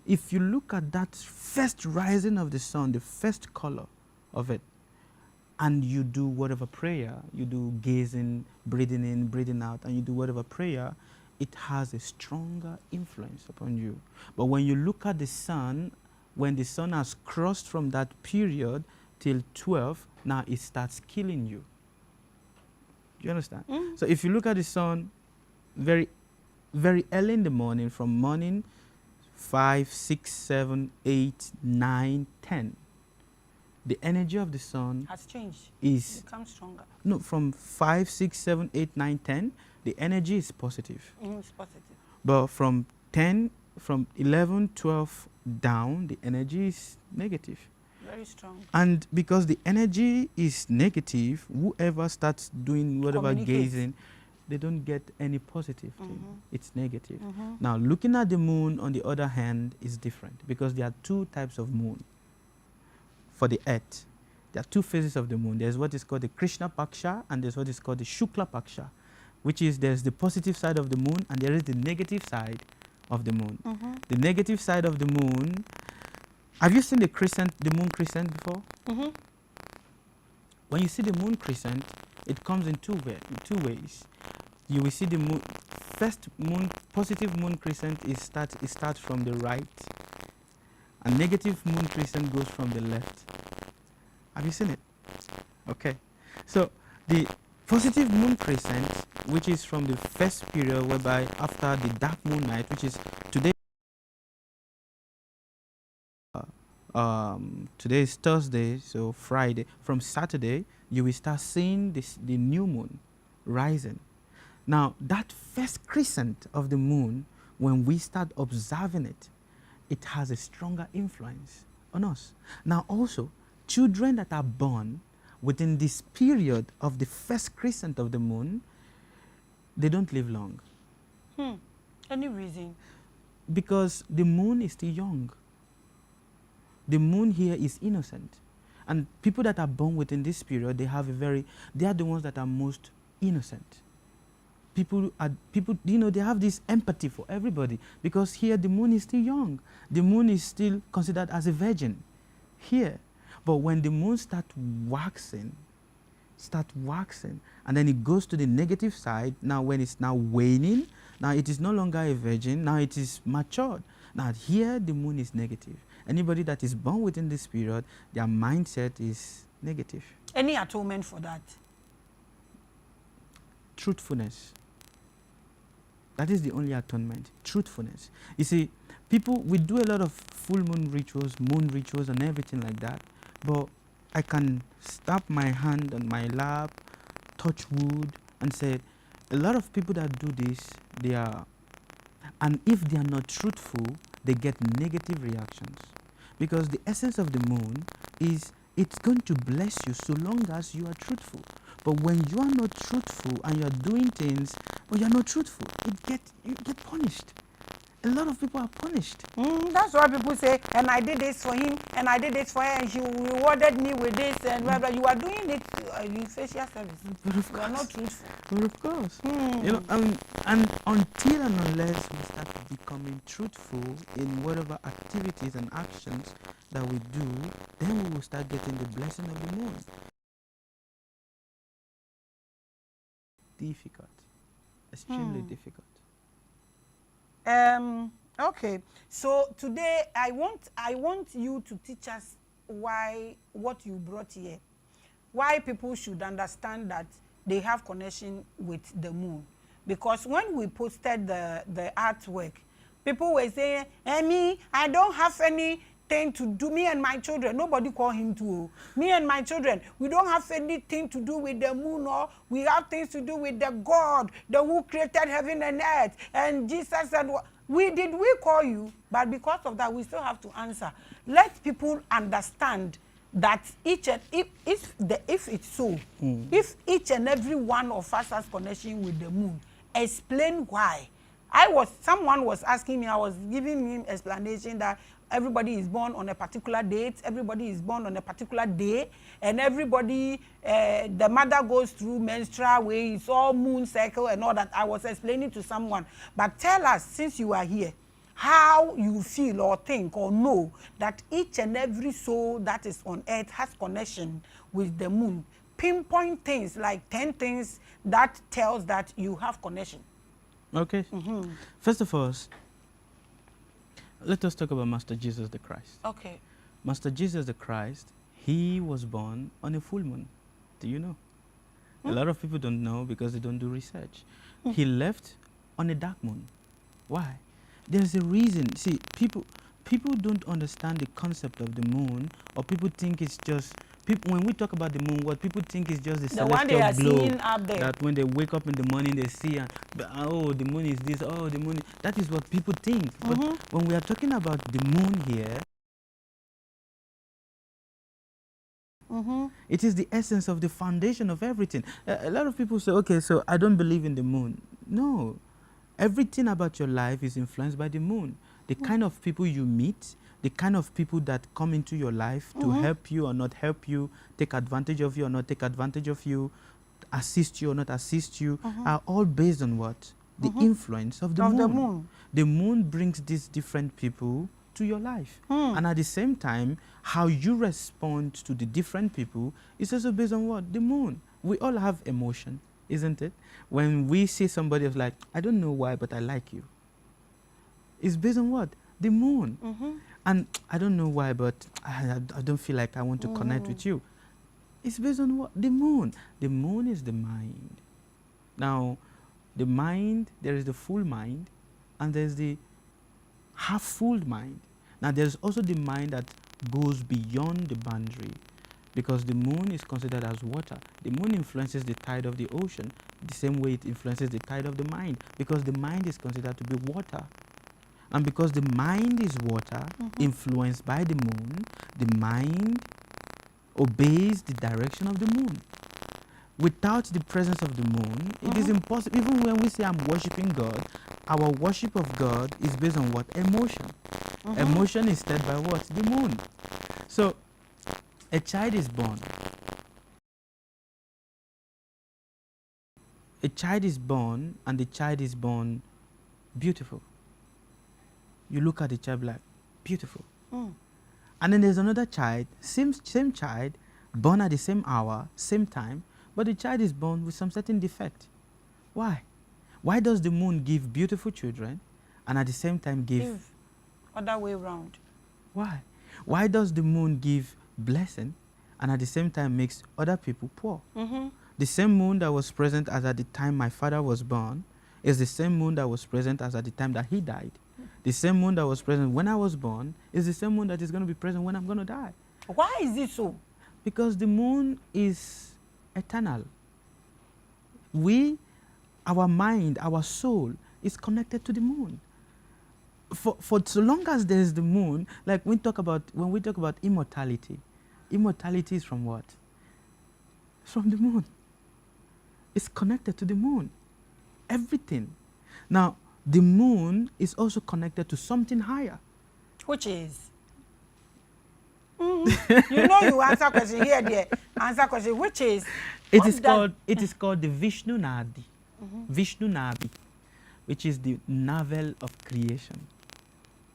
If you look at that first rising of the sun, the first color of it, and you do whatever prayer, you do gazing, breathing in, breathing out, and you do whatever prayer, it has a stronger influence upon you. But when you look at the sun, when the sun has crossed from that period till 12, now it starts killing you. Do you understand? So if you look at the sun very, very early in the morning, from morning 5, 6, 7, 8, 9, 10, the energy of the sun has changed. is Become stronger. no, from 5, 6, 7, 8, 9, 10, the energy is positive. It's positive. But from 11, 12 down, the energy is negative. Very strong. And because the energy is negative, whoever starts doing whatever gazing, they don't get any positive thing. It's negative. Now, looking at the moon, on the other hand, is different because there are two types of moon for the earth. There are two phases of the moon. There's what is called the Krishna Paksha and there's what is called the Shukla Paksha, which is there's the positive side of the moon and there is the negative side of the moon. The negative side of the moon, have you seen the moon crescent before? When you see the moon crescent, it comes in two ways. You will see the moon, positive moon crescent starts from the right, and negative moon crescent goes from the left. Have you seen it? Okay. So the positive moon crescent, which is from the first period whereby after the dark moon night, which is today. Today is Thursday, so Friday. From Saturday, you will start seeing the new moon rising. Now, that first crescent of the moon, when we start observing it, it has a stronger influence on us. Now, also, children that are born within this period of the first crescent of the moon, they don't live long. Any reason? Because the moon is still young. The moon here is innocent. And people that are born within this period, they are the ones that are most innocent. People, you know, they have this empathy for everybody because here the moon is still young. The moon is still considered as a virgin here. But when the moon starts waxing, and then it goes to the negative side, now when it's now waning, now it is no longer a virgin, now it is matured. Now here the moon is negative. Anybody that is born within this period, their mindset is negative. Any atonement for that? Truthfulness. That is the only atonement. Truthfulness. You see, we do a lot of full moon rituals, and everything like that. But I can stamp my hand on my lap, touch wood, and say, a lot of people that do this, and if they are not truthful, they get negative reactions. Because the essence of the moon is it's going to bless you so long as you are truthful. But when you are not truthful and you are doing things, or you are not truthful, you get punished. A lot of people are punished. That's why people say, and I did this for him, and I did this for her, and she rewarded me with this, and blah, blah. You are doing it in facial service. But of you are not truthful. But of course. You know, and until and unless we start becoming truthful in whatever activities and actions that we do, then we will start getting the blessing of the moon. Difficult. Extremely difficult. Okay, so today I want you to teach us what you brought here, why people should understand that they have connection with the moon. Because when we posted the artwork, people were saying, me, I don't have anything to do, me and my children, nobody call him to, me and my children, we don't have anything to do with the moon, or we have things to do with the God, the who created heaven and earth, and Jesus said, we call you, but because of that, we still have to answer. Let people understand that if it's so, if each and every one of us has connection with the moon, explain why. Someone was asking me, I was giving him explanation that everybody is born on a particular date, everybody is born on a particular day, and everybody, the mother goes through menstrual way, it's all moon cycle and all that. I was explaining to someone. But tell us, since you are here, how you feel or think or know that each and every soul that is on earth has connection with the moon. Pinpoint things, like 10 things that tells that you have connection. Okay. First of all, let us talk about Master Jesus the Christ. Okay. Master Jesus the Christ, he was born on a full moon. Do you know? A lot of people don't know because they don't do research. He left on a dark moon. Why? There's a reason. See, people people don't understand the concept of the moon, or people think it's just people. When we talk about the moon, what people think is just the celestial globe that when they wake up in the morning they see, and oh, the moon is this, oh, the moon. That is what people think. But when we are talking about the moon here, it is the essence of the foundation of everything. A lot of people say, okay, so I don't believe in the moon. No, everything about your life is influenced by the moon. The kind of people you meet, the kind of people that come into your life to help you or not help you, take advantage of you or not take advantage of you, assist you or not assist you, are all based on what? The influence of the moon. The moon brings these different people to your life. And at the same time, how you respond to the different people is also based on what? The moon. We all have emotion, isn't it? When we see somebody who's like, I don't know why, but I like you. It's based on what? The moon. And I don't know why, but I don't feel like I want to connect with you. It's based on what? The moon. The moon is the mind. Now, the mind, there is the full mind, and there's the half-full mind. Now, there's also the mind that goes beyond the boundary, because the moon is considered as water. The moon influences the tide of the ocean, the same way it influences the tide of the mind, because the mind is considered to be water. And because the mind is water, influenced by the moon, the mind obeys the direction of the moon. Without the presence of the moon, it is impossible. Even when we say I'm worshiping God, our worship of God is based on what? Emotion. Emotion is led by what? The moon. So, a child is born. A child is born, and the child is born beautiful. You look at the child like, beautiful. And then there's another child, same child, born at the same hour, same time, but the child is born with some certain defect. Why? Why does the moon give beautiful children and at the same time give other way around? Why? Why does the moon give blessing and at the same time makes other people poor? The same moon that was present as at the time my father was born is the same moon that was present as at the time that he died. The same moon that was present when I was born is the same moon that is going to be present when I'm going to die. Why is it so? Because the moon is eternal. Our mind, our soul is connected to the moon. For so long as there is the moon, like when we talk about immortality, immortality is from what? From the moon. It's connected to the moon. Everything. Now, the moon is also connected to something higher. Which is? You know you answer question here, there. Answer question, which is? It is called the Vishnu Nadi. Vishnu Nadi, which is the navel of creation.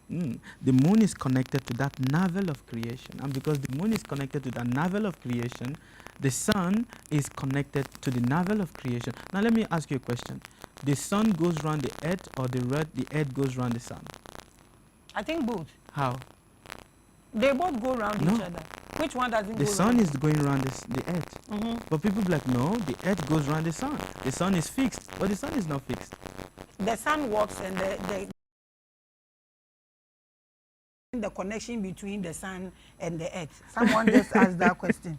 The moon is connected to that navel of creation. And because the moon is connected to that navel of creation, the sun is connected to the navel of creation. Now let me ask you a question. The sun goes around the earth, or the earth goes around the sun? I think both. How? They both go around each other. Which one doesn't go around? The sun is going around the earth. But people be like, no, the earth goes around the sun. The sun is fixed, but the sun is not fixed. The sun walks, and the connection between the sun and the earth. Someone just asked that question.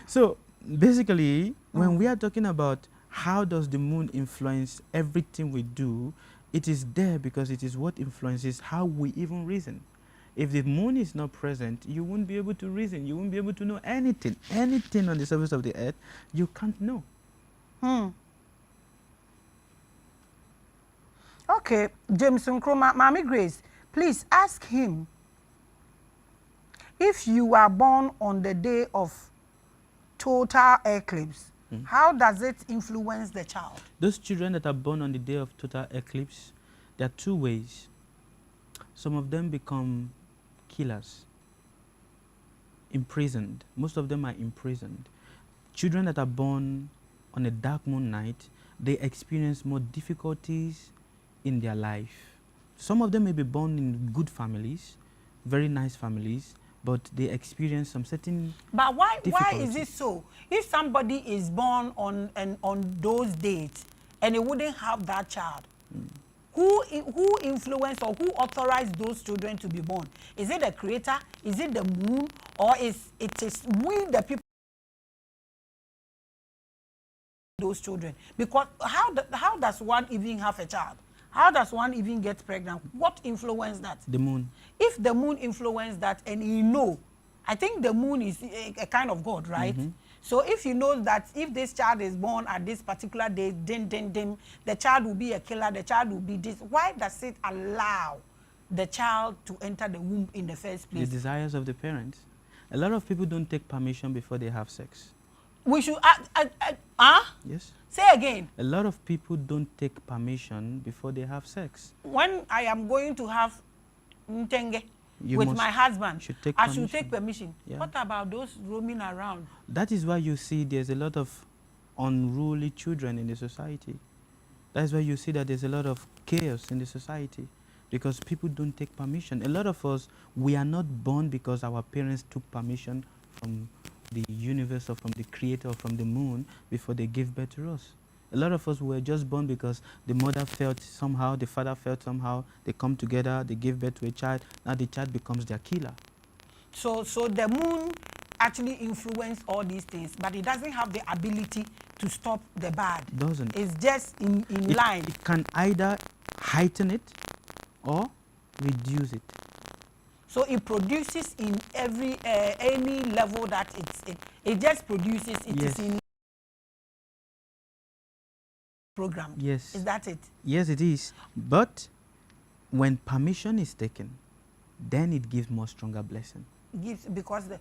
So basically, when we are talking about how does the moon influence everything we do, it is there because it is what influences how we even reason. If the moon is not present, you won't be able to reason. You won't be able to know anything. Anything on the surface of the earth, you can't know. Okay, James Nkrumah, Maame Grace, please ask him if you are born on the day of total eclipse, how does it influence the child? Those children that are born on the day of total eclipse, there are two ways. Some of them become killers, imprisoned. Most of them are imprisoned. Children that are born on a dark moon night, they experience more difficulties in their life. Some of them may be born in good families, very nice families, but they experience some certain But why is it so? If somebody is born on those dates and they wouldn't have that child, who influenced or who authorized those children to be born? Is it the creator? Is it the moon? Or is we the people those children? Because how does one even have a child? How does one even get pregnant? What influenced that? The moon. If the moon influenced that, and you know, I think the moon is a kind of God, right? So if you know that if this child is born at this particular day, the child will be a killer, the child will be this. Why does it allow the child to enter the womb in the first place? The desires of the parents. A lot of people don't take permission before they have sex. We should, Yes. Say again. A lot of people don't take permission before they have sex. When I am going to have ntenge You with must- my husband, should take I permission. should take permission. Yeah. What about those roaming around? That is why you see there's a lot of unruly children in the society. That's why you see that there's a lot of chaos in the society, because people don't take permission. A lot of us, we are not born because our parents took permission from the universe or from the creator or from the moon before they gave birth to us. A lot of us were just born because the mother felt somehow, the father felt somehow, they come together, they give birth to a child, now the child becomes their killer. So the moon actually influenced all these things, but it doesn't have the ability to stop the bad. Doesn't. It's just in line. It can either heighten it or reduce it. So it produces in every any level that it just produces. It Yes. is in program. Yes. Is that it? Yes, it is. But when permission is taken, then it gives more stronger blessing. Gives because the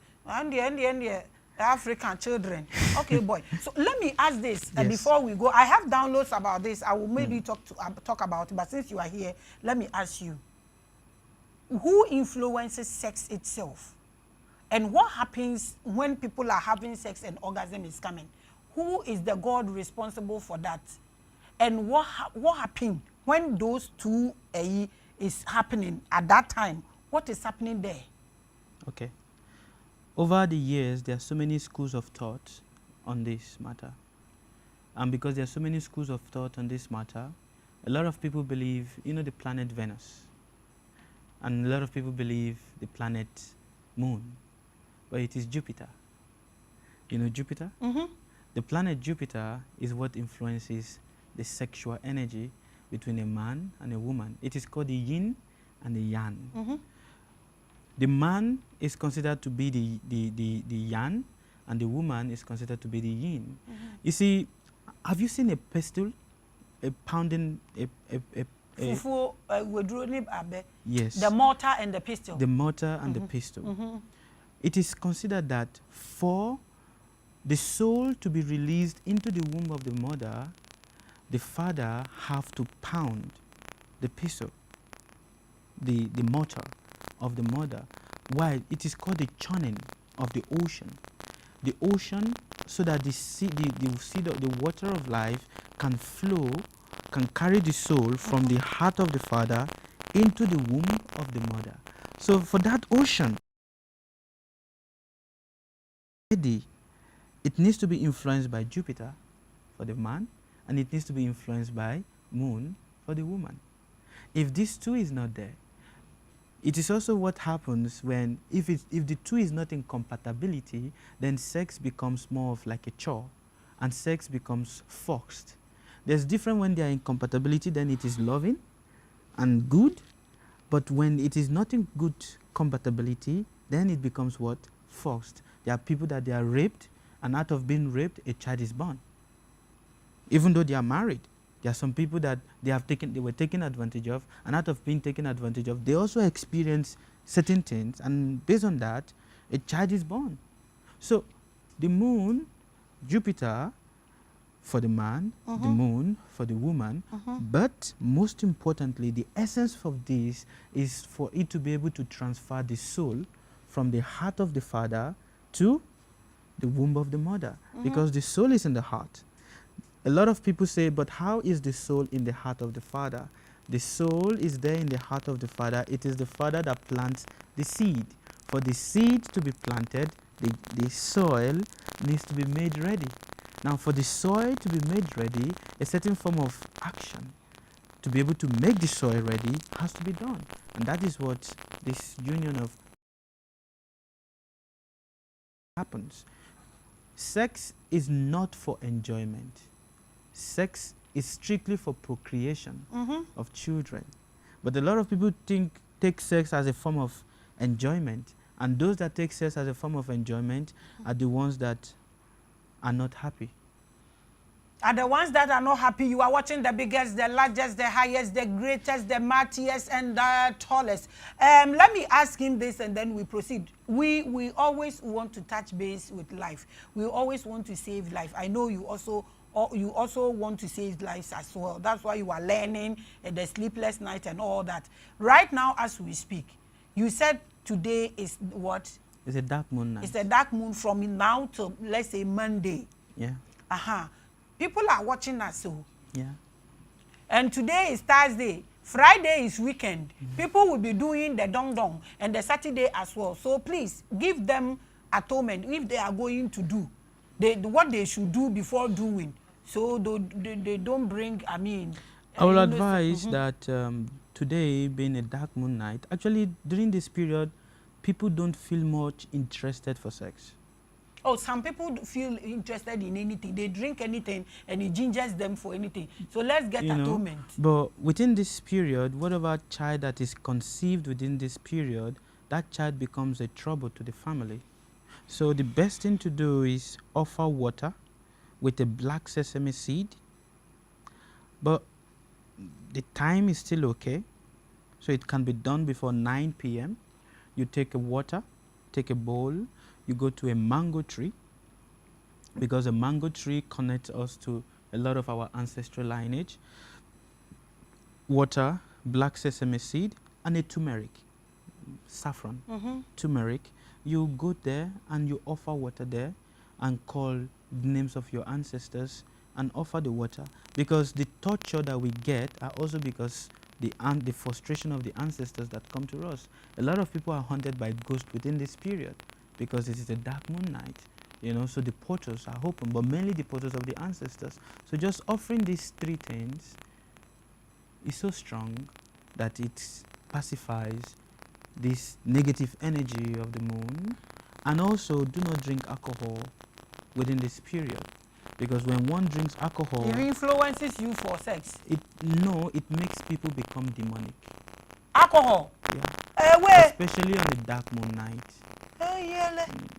African children. Okay, boy. So let me ask this Yes. before we go. I have downloads about this. I will maybe talk about it. But since you are here, let me ask you: who influences sex itself, and what happens when people are having sex and orgasm is coming? Who is the God responsible for that? And what happened when those two is happening at that time? What is happening there? Okay. Over the years, there are so many schools of thought on this matter. And because there are so many schools of thought on this matter, a lot of people believe, the planet Venus. And a lot of people believe the planet Moon. But it is Jupiter. You know Jupiter? The planet Jupiter is what influences the sexual energy between a man and a woman. It is called the yin and the yang. The man is considered to be the yang, and the woman is considered to be the yin. You see, have you seen a pestle, a pounding, Fufu, yes. the mortar and the pestle. The mortar and the pestle. It is considered that for the soul to be released into the womb of the mother, the father have to pound the pestle, the mortar of the mother. Why? It is called the churning of the ocean. The ocean, so that the seed of the water of life can flow, can carry the soul from the heart of the father into the womb of the mother. So for that ocean, it needs to be influenced by Jupiter for the man, and it needs to be influenced by Moon for the woman. If these two is not there, it is also what happens when, if the two is not in compatibility, then sex becomes more of like a chore, and sex becomes forced. There's different when they are in compatibility, then it is loving and good, but when it is not in good compatibility, then it becomes what? Forced. There are people that they are raped, and out of being raped, a child is born. Even though they are married. There are some people that they were taken advantage of, and out of being taken advantage of, they also experience certain things, and based on that, a child is born. So the moon, Jupiter for the man, the moon for the woman, but most importantly, the essence of this is for it to be able to transfer the soul from the heart of the father to the womb of the mother, because the soul is in the heart. A lot of people say, but how is the soul in the heart of the father? The soul is there in the heart of the father. It is the father that plants the seed. For the seed to be planted, the soil needs to be made ready. Now, for the soil to be made ready, a certain form of action to be able to make the soil ready has to be done. And that is what this union of happens. Sex is not for enjoyment. Sex is strictly for procreation of children. But a lot of people take sex as a form of enjoyment. And those that take sex as a form of enjoyment are the ones that are not happy. Are the ones that are not happy? You are watching the biggest, the largest, the highest, the greatest, the mightiest, and the tallest. Let me ask him this, and then we proceed. We always want to touch base with life. We always want to save life. I know you also want to save lives as well. That's why you are learning the sleepless night and all that. Right now, as we speak, you said today is what? It's a dark moon night. It's a dark moon from now to, let's say, Monday. Yeah. People are watching us, so. Yeah. And today is Thursday. Friday is weekend. People will be doing the dong, and the Saturday as well. So please give them atonement if they are going to do what they should do before doing. So they don't bring, I will advise that today being a dark moon night, actually during this period, people don't feel much interested for sex. Oh, some people feel interested in anything. They drink anything and it gingers them for anything. So let's get atonement. But within this period, whatever child that is conceived within this period, that child becomes a trouble to the family. So the best thing to do is offer water with a black sesame seed. But the time is still okay. So it can be done before 9 p.m. You take a water, take a bowl, you go to a mango tree, because a mango tree connects us to a lot of our ancestral lineage. Water, black sesame seed, and a turmeric, saffron, turmeric. You go there and you offer water there and call the names of your ancestors and offer the water, because the torture that we get are also because the frustration of the ancestors that come to us. A lot of people are haunted by ghosts within this period, because it is a dark moon night, so the portals are open, but mainly the portals of the ancestors. So just offering these three things is so strong that it pacifies this negative energy of the moon. And also, do not drink alcohol within this period, because when one drinks alcohol, it influences you for sex. It makes people become demonic. Alcohol? Yeah. Especially on a dark moon night.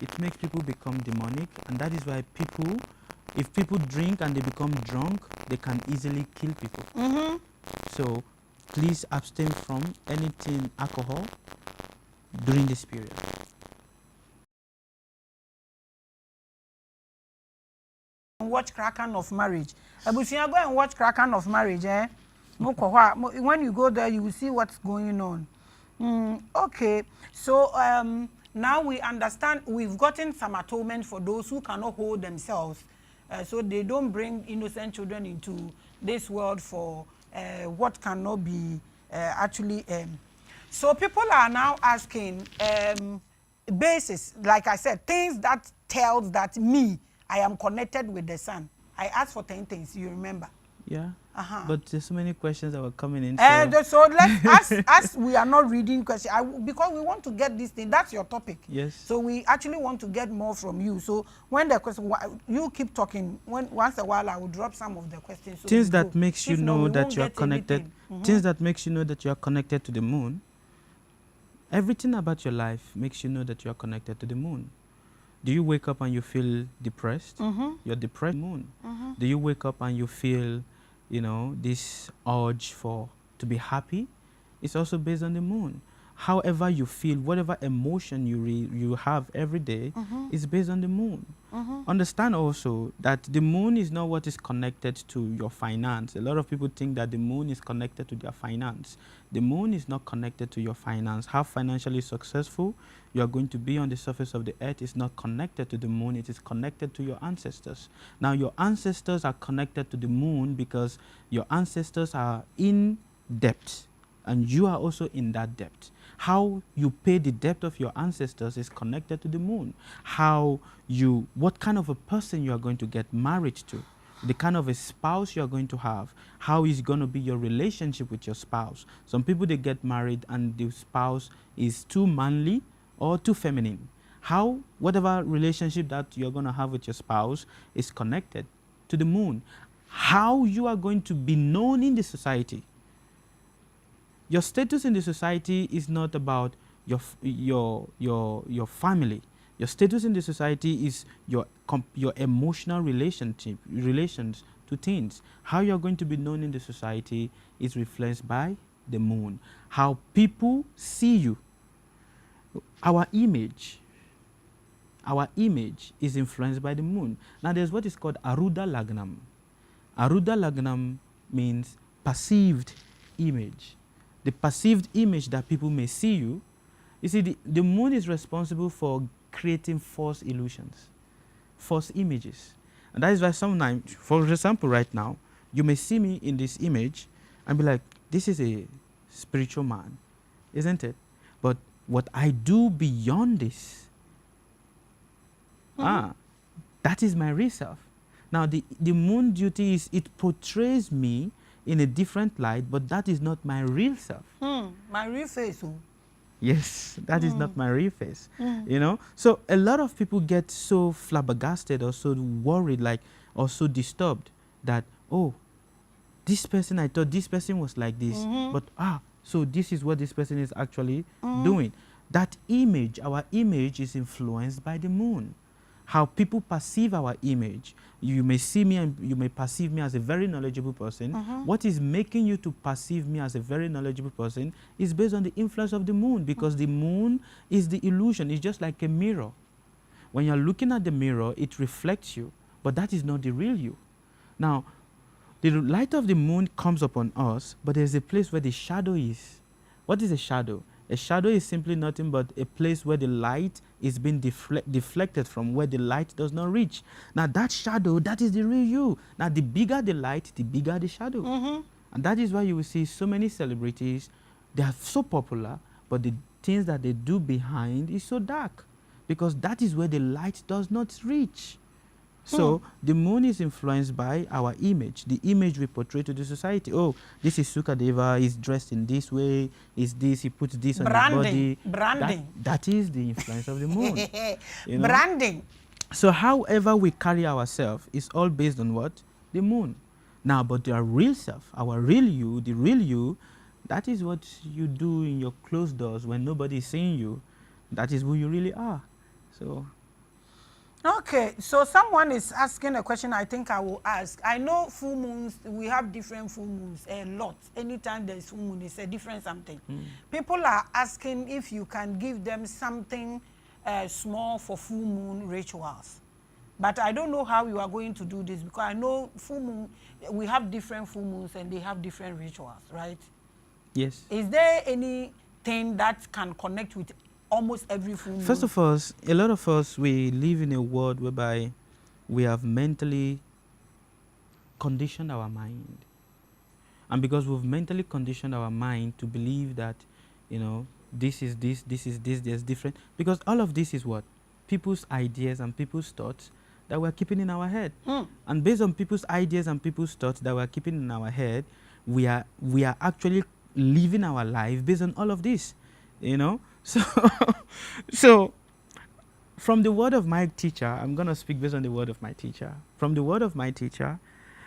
It makes people become demonic, and that is why if people drink and they become drunk, they can easily kill people. So please abstain from anything alcohol during this period. Watch Kraken of Marriage. Abusia, go and watch Kraken of Marriage, eh? When you go there, you will see what's going on. Okay, so now we understand. We've gotten some atonement for those who cannot hold themselves, so they don't bring innocent children into this world for what cannot be actually. So people are now asking basis, like I said, things that tells that I am connected with the sun. I asked for 10 things, you remember? Yeah. But there's so many questions that were coming in. So let's as we are not reading questions, because we want to get this thing. That's your topic. Yes. So we actually want to get more from you. So when the question, you keep talking. Once a while, I will drop some of the questions. So things that makes you know that you are connected. Things that makes you know that you are connected to the moon. Everything about your life makes you know that you are connected to the moon. Do you wake up and you feel depressed? You're depressed. Moon. Do you wake up and you feel, this urge to be happy? It's also based on the moon. However you feel, whatever emotion you have every day is based on the moon. Understand also that the moon is not what is connected to your finance. A lot of people think that the moon is connected to their finance. The moon is not connected to your finance. How financially successful you are going to be on the surface of the earth is not connected to the moon. It is connected to your ancestors. Now, your ancestors are connected to the moon because your ancestors are in debt, and you are also in that debt. How you pay the debt of your ancestors is connected to the moon. What kind of a person you are going to get married to, the kind of a spouse you're going to have, how is going to be your relationship with your spouse. Some people, they get married and the spouse is too manly or too feminine. How, whatever relationship that you're going to have with your spouse is connected to the moon. How you are going to be known in the society. Your status in the society is not about your family. Your status in the society is your emotional relations to things. How you're going to be known in the society is influenced by the moon. How people see you. Our image is influenced by the moon. Now there's what is called Aruda Lagnam. Aruda Lagnam means perceived image. The perceived image that people may see you. You see, the moon is responsible for creating false illusions, false images. And that is why sometimes, for example, right now, you may see me in this image and be like, this is a spiritual man, isn't it? But what I do beyond this, that is my real self. Now, the moon duty is it portrays me in a different light, but that is not my real self. My real face. Yes, that is not my real face. You know, so a lot of people get so flabbergasted or so worried, like, or so disturbed that, oh, this person, I thought this person was like this, but so this is what this person is actually doing. That image, our image, is influenced by the moon. How people perceive our image. You may see me and you may perceive me as a very knowledgeable person. What is making you to perceive me as a very knowledgeable person is based on the influence of the moon, because the moon is the illusion. It's just like a mirror. When you're looking at the mirror, it reflects you, but that is not the real you. Now, the light of the moon comes upon us, but there's a place where the shadow is. What is a shadow? A shadow is simply nothing but a place where the light is being deflected from, where the light does not reach. Now that shadow, that is the real you. Now the bigger the light, the bigger the shadow. And that is why you will see so many celebrities, they are so popular, but the things that they do behind is so dark, because that is where the light does not reach. So the moon is influenced by our image, the image we portray to the society. Oh, this is Sukadeva, he's dressed in this way, is this, he puts this on his body. Branding. That is the influence of the moon. You know? Branding. So however we carry ourselves is all based on what? The moon. Now, but our real self, our real you, the real you, that is what you do in your closed doors when nobody is seeing you. That is who you really are. So... Okay, so someone is asking a question I think I will ask. I know full moons, we have different full moons a lot. Anytime there's full moon, it's a different something. People are asking if you can give them something small for full moon rituals. But I don't know how you are going to do this, because I know full moon, we have different full moons and they have different rituals, right? Yes. Is there anything that can connect with almost every full moon? First of all, a lot of us, we live in a world whereby we have mentally conditioned our mind. And because we've mentally conditioned our mind to believe that, you know, this is this, there's different. Because all of this is what? People's ideas and people's thoughts that we're keeping in our head. And based on people's ideas and people's thoughts that we're keeping in our head, we are actually living our life based on all of this, you know? So from the word of my teacher, I'm going to speak based on the word of my teacher. From the word of my teacher,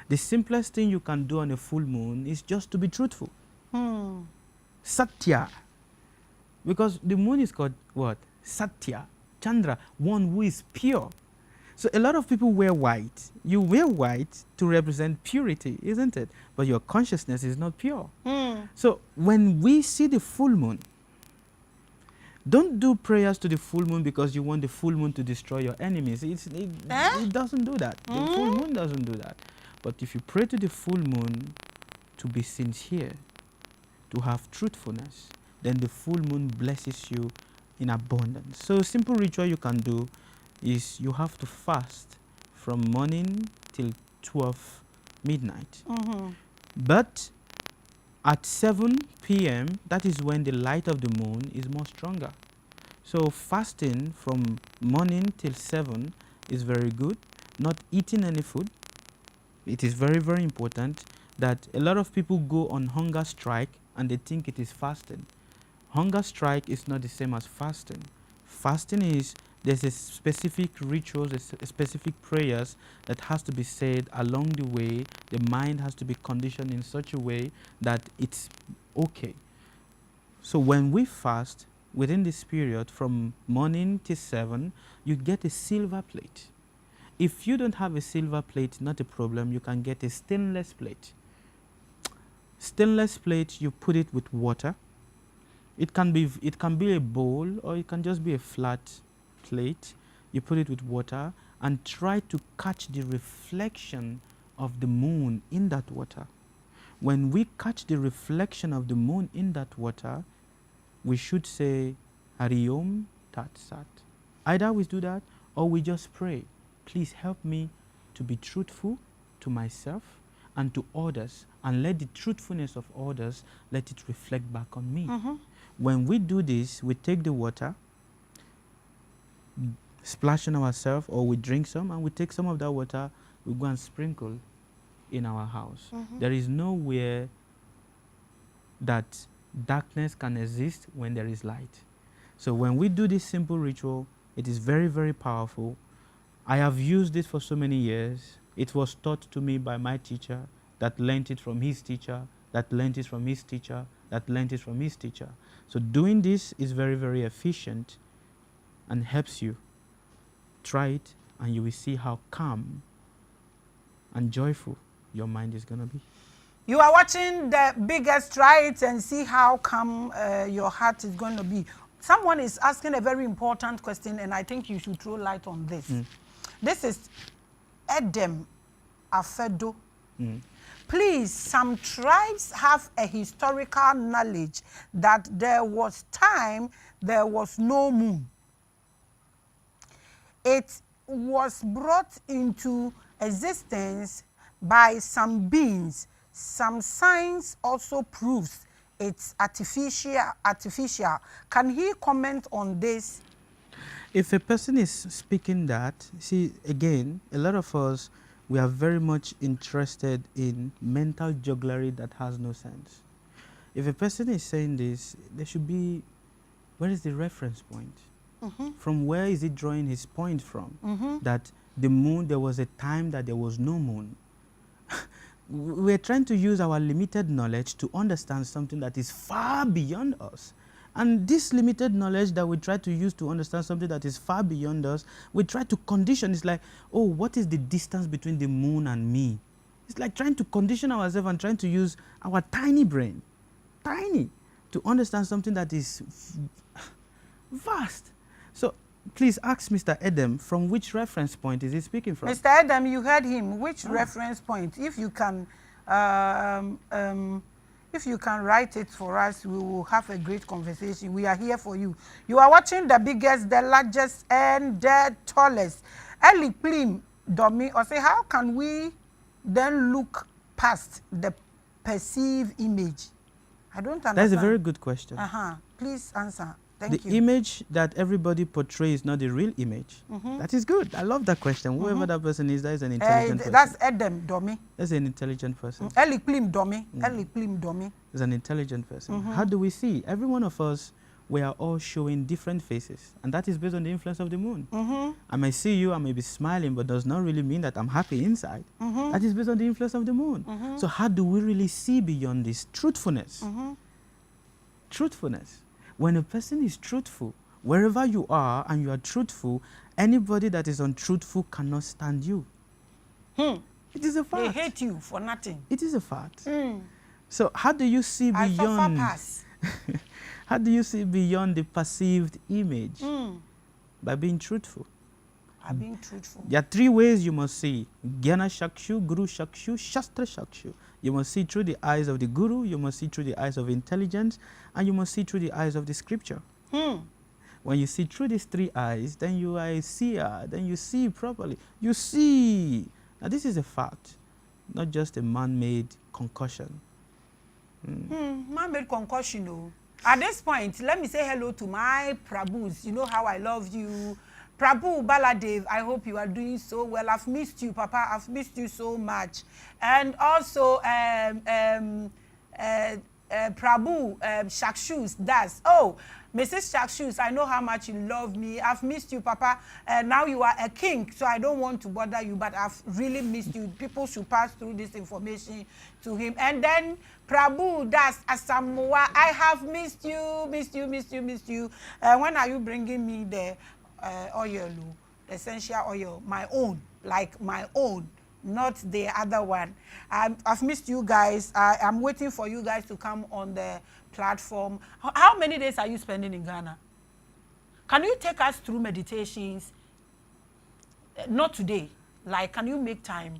the simplest thing you can do on a full moon is just to be truthful. Satya. Because the moon is called what? Satya. Chandra, one who is pure. So a lot of people wear white. You wear white to represent purity, isn't it? But your consciousness is not pure. So when we see the full moon, don't do prayers to the full moon because you want the full moon to destroy your enemies. It doesn't do that. The full moon doesn't do that. But if you pray to the full moon to be sincere, to have truthfulness, then the full moon blesses you in abundance. So a simple ritual you can do is you have to fast from morning till 12 midnight. But at 7 p.m., that is when the light of the moon is more stronger. So fasting from morning till 7 is very good. Not eating any food, it is very, very important that a lot of people go on hunger strike and they think it is fasting. Hunger strike is not the same as fasting. Fasting is, there's a specific rituals, a specific prayers that has to be said along the way. The mind has to be conditioned in such a way that it's okay. So when we fast, within this period from morning to 7, you get a silver plate. If you don't have a silver plate, not a problem, you can get a stainless plate. Stainless plate, you put it with water. It can be a bowl, or it can just be a flat plate. You put it with water and try to catch the reflection of the moon in that water. When we catch the reflection of the moon in that water, we should say Hari Om Tat Sat. Either we do that or we just pray, please help me to be truthful to myself and to others, and let the truthfulness of others, let it reflect back on me. When we do this, we take the water, splash on ourselves, or we drink some, and we take some of that water, we go and sprinkle in our house. There is nowhere that darkness can exist when there is light. So when we do this simple ritual, it is very, very powerful. I have used it for so many years. It was taught to me by my teacher, that learned it from his teacher, that learned it from his teacher, that learned it from his teacher. So doing this is very, very efficient and helps you. Try it and you will see how calm and joyful your mind is going to be. You are watching The Biggest. Try it and see how calm your heart is going to be. Someone is asking a very important question, and I think you should throw light on this. This is Edem Afedo. Please, some tribes have a historical knowledge that there was time there was no moon. It was brought into existence by some beings. Some science also proves it's artificial. Can he comment on this? If a person is speaking that, see, again, a lot of us, we are very much interested in mental jugglery that has no sense. If a person is saying this, there should be, where is the reference point? From where is he drawing his point from? That the moon, there was a time that there was no moon. We're trying to use our limited knowledge to understand something that is far beyond us. And this limited knowledge that we try to use to understand something that is far beyond us, we try to condition. It's like, oh, what is the distance between the moon and me? It's like trying to condition ourselves and trying to use our tiny brain, tiny, to understand something that is vast. So please ask Mr. Edem, from which reference point is he speaking from? Mr. Edem, you heard him. Which reference point? If you can write it for us, we will have a great conversation. We are here for you. You are watching The Biggest, the largest, and the tallest. Eli Plim Domi, or say, how can we then look past the perceived image? I don't understand. That's a very good question. Please answer. Thank you. The image that everybody portrays is not the real image. That is good. I love that question. Whoever that person is, that is an intelligent person. That's Edem Domi. That's an intelligent person. Eli Plim Domi. Eli Plim Domi. Is an intelligent person. How do we see? Every one of us, we are all showing different faces. And that is based on the influence of the moon. I may see you, I may be smiling, but does not really mean that I'm happy inside. That is based on the influence of the moon. So how do we really see beyond this? Truthfulness. Truthfulness. When a person is truthful, wherever you are and you are truthful, anybody that is untruthful cannot stand you. It is a fact. They hate you for nothing. It is a fact. So how do you see beyond? How do you see beyond the perceived image? By being truthful. By being truthful. There are 3 ways you must see: Jnana Shakshu, Guru Shakshu, Shastra Shakshu. You must see through the eyes of the Guru, you must see through the eyes of intelligence, and you must see through the eyes of the scripture. When you see through these 3 eyes, then you are a seer, then you see properly. You see. Now this is a fact, not just a man-made concussion. Man-made concussion, no. At this point, let me say hello to my Prabhus. You know how I love you. Prabhu Baladev, I hope you are doing so well. I've missed you, Papa. I've missed you so much. And also, Prabhu Shakshus does. Oh, Mrs. Shakshus, I know how much you love me. I've missed you, Papa. Now you are a king, so I don't want to bother you, but I've really missed you. People should pass through this information to him. And then Prabhu does Asamoah. I have missed you, missed you, missed you, missed you. When are you bringing me the oil, the essential oil, my own, like my own? Not the other one. I've missed you guys. I'm waiting for you guys to come on the platform. How many days are you spending in Ghana? Can you take us through meditations? Not today. Like, can you make time?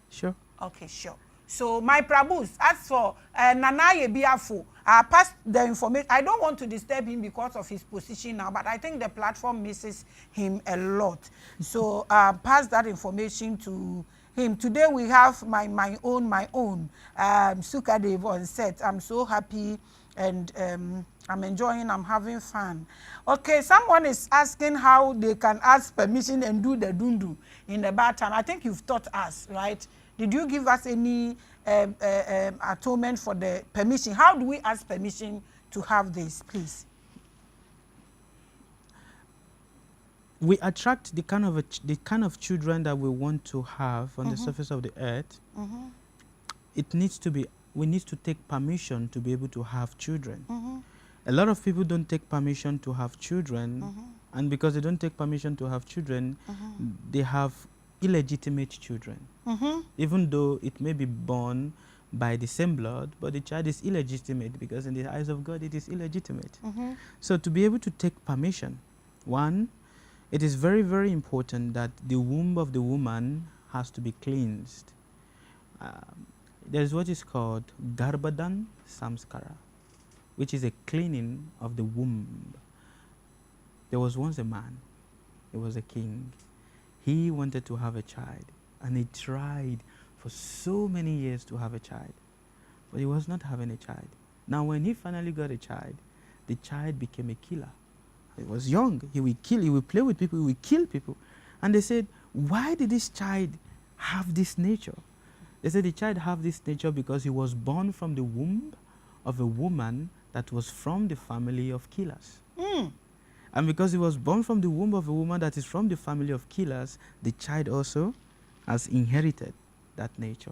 Sure. Okay, sure. So, my Prabhus, as for Nanaye Biafo, I pass the information. I don't want to disturb him because of his position now, but I think the platform misses him a lot. So, pass that information to him. Today we have my own Sukadeva on set. I'm so happy and I'm enjoying, I'm having fun. Okay, someone is asking how they can ask permission and do the dundu in the bad time. I think you've taught us, right? Did you give us any atonement for the permission? How do we ask permission to have this, please? We attract the kind of children that we want to have on the surface of the earth. It needs to be, we need to take permission to be able to have children. A lot of people don't take permission to have children, and because they don't take permission to have children, they have illegitimate children. Even though it may be born by the same blood, but the child is illegitimate because in the eyes of God it is illegitimate. So to be able to take permission, one, it is very, very important that the womb of the woman has to be cleansed. There is what is called Garbhadan Samskara, which is a cleaning of the womb. There was once a man, he was a king. He wanted to have a child, and he tried for so many years to have a child, but he was not having a child. Now when he finally got a child, the child became a killer. He was young, he would kill, he would play with people, he would kill people. And they said, why did this child have this nature? They said the child have this nature because he was born from the womb of a woman that was from the family of killers. And because he was born from the womb of a woman that is from the family of killers, the child also has inherited that nature.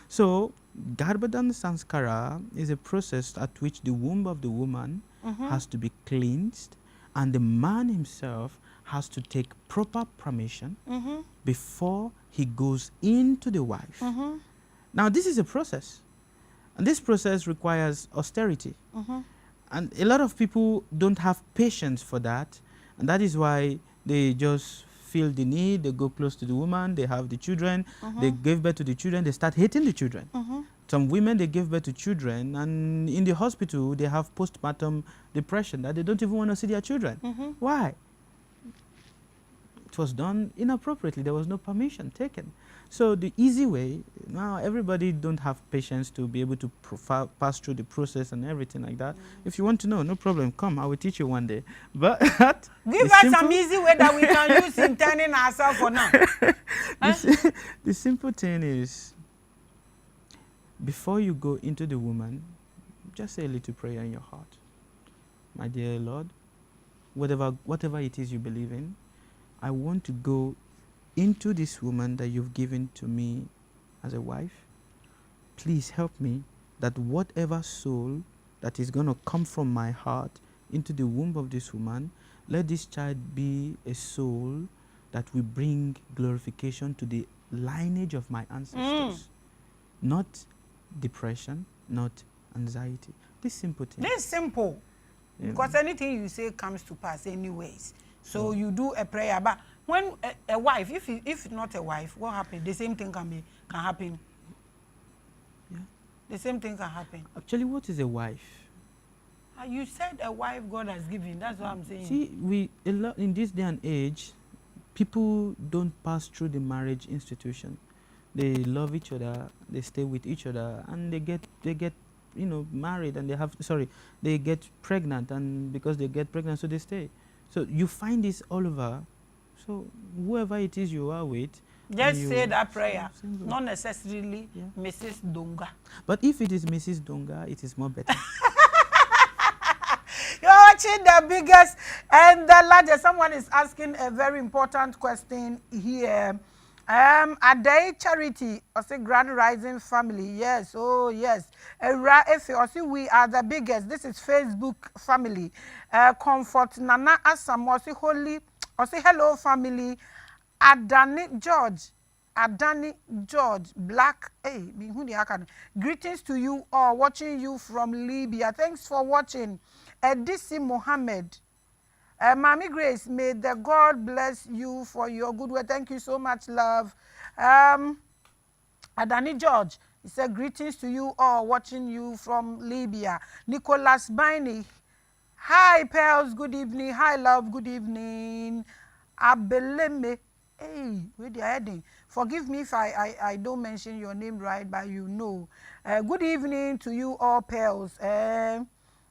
So, Garbhadan Sanskara is a process at which the womb of the woman has to be cleansed, and the man himself has to take proper permission before he goes into the wife. Now, this is a process, and this process requires austerity. And a lot of people don't have patience for that, and that is why they just feel the need, they go close to the woman, they have the children, they give birth to the children, they start hating the children. Some women, they give birth to children, and in the hospital, they have postpartum depression, that they don't even want to see their children. Why? It was done inappropriately. There was no permission taken. So the easy way, now everybody don't have patience to be able to pass through the process and everything like that. If you want to know, no problem, come, I will teach you one day. But give us some easy way that we can use in turning ourselves for now. The simple thing is, before you go into the woman, just say a little prayer in your heart. My dear Lord, whatever it is you believe in, I want to go into this woman that you've given to me as a wife. Please help me that whatever soul that is going to come from my heart into the womb of this woman, let this child be a soul that will bring glorification to the lineage of my ancestors. Not depression, not anxiety. This simple thing. This is simple. Because anything you say comes to pass anyways. So you do a prayer. But when a wife, if not a wife, what happens? The same thing can happen. Yeah. The same thing can happen. Actually, what is a wife? You said a wife God has given. That's what I'm saying. See, in this day and age, people don't pass through the marriage institution. They love each other, they stay with each other, and they get married, and they get pregnant, and because they get pregnant, so they stay. So you find this all over So whoever it is you are with, just say that prayer, single. not necessarily Mrs. Donga. But if it is Mrs. Donga, it is more better. You're watching the biggest and the largest. Someone is asking a very important question here. Ade Charity, or say Grand Rising Family. Yes, oh yes. Or see we are the biggest. This is Facebook family. Comfort Nana Asam, or say Holy, or say hello family. Adani George Black. Hey, greetings to you all watching you from Libya. Thanks for watching. Edisi Mohammed. Mami Grace, may the God bless you for your good work. Thank you so much, love. Adani George, he said, greetings to you all watching you from Libya. Nicholas Baini, hi, Pearls, good evening. Hi, love, good evening. Abeleme, hey, where they are heading? Forgive me if I don't mention your name right, but you know. Good evening to you all, Pearls.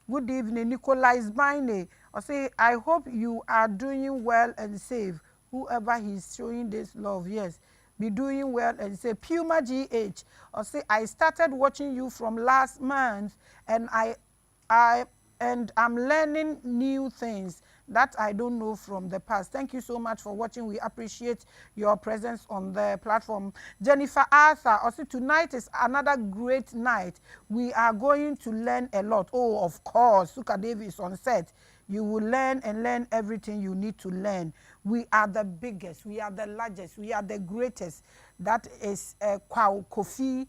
Good evening, Nicholas Baine. I say, I hope you are doing well and safe. Whoever he's showing this love, yes, be doing well and safe. Puma GH. I say, I started watching you from last month, and I'm learning new things that I don't know from the past. Thank you so much for watching. We appreciate your presence on the platform. Jennifer Arthur, also tonight is another great night. We are going to learn a lot. Oh, of course, Sukadeva is on set. You will learn and learn everything you need to learn. We are the biggest, we are the largest, we are the greatest. That is Kwa Kofi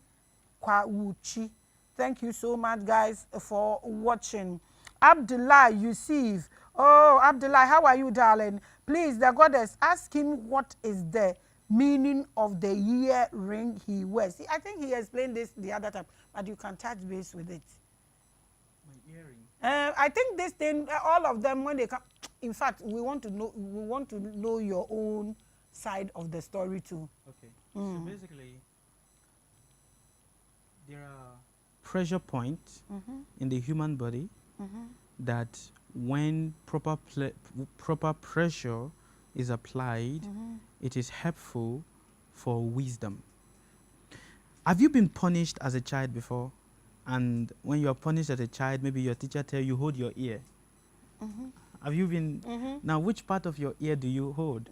Kwa Wuchi. Thank you so much, guys, for watching. Abdullah Yusuf. Oh, Abdullah, how are you, darling? Please, the goddess, ask him what is the meaning of the earring he wears. See, I think he explained this the other time, but you can touch base with it. My earring. I think this thing, all of them, when they come, in fact, we want to know your own side of the story too. Okay. So basically, there are pressure points in the human body that when proper pressure is applied, it is helpful for wisdom. Have you been punished as a child before? And when you are punished as a child, maybe your teacher tell you, hold your ear. Have you been? Now, which part of your ear do you hold?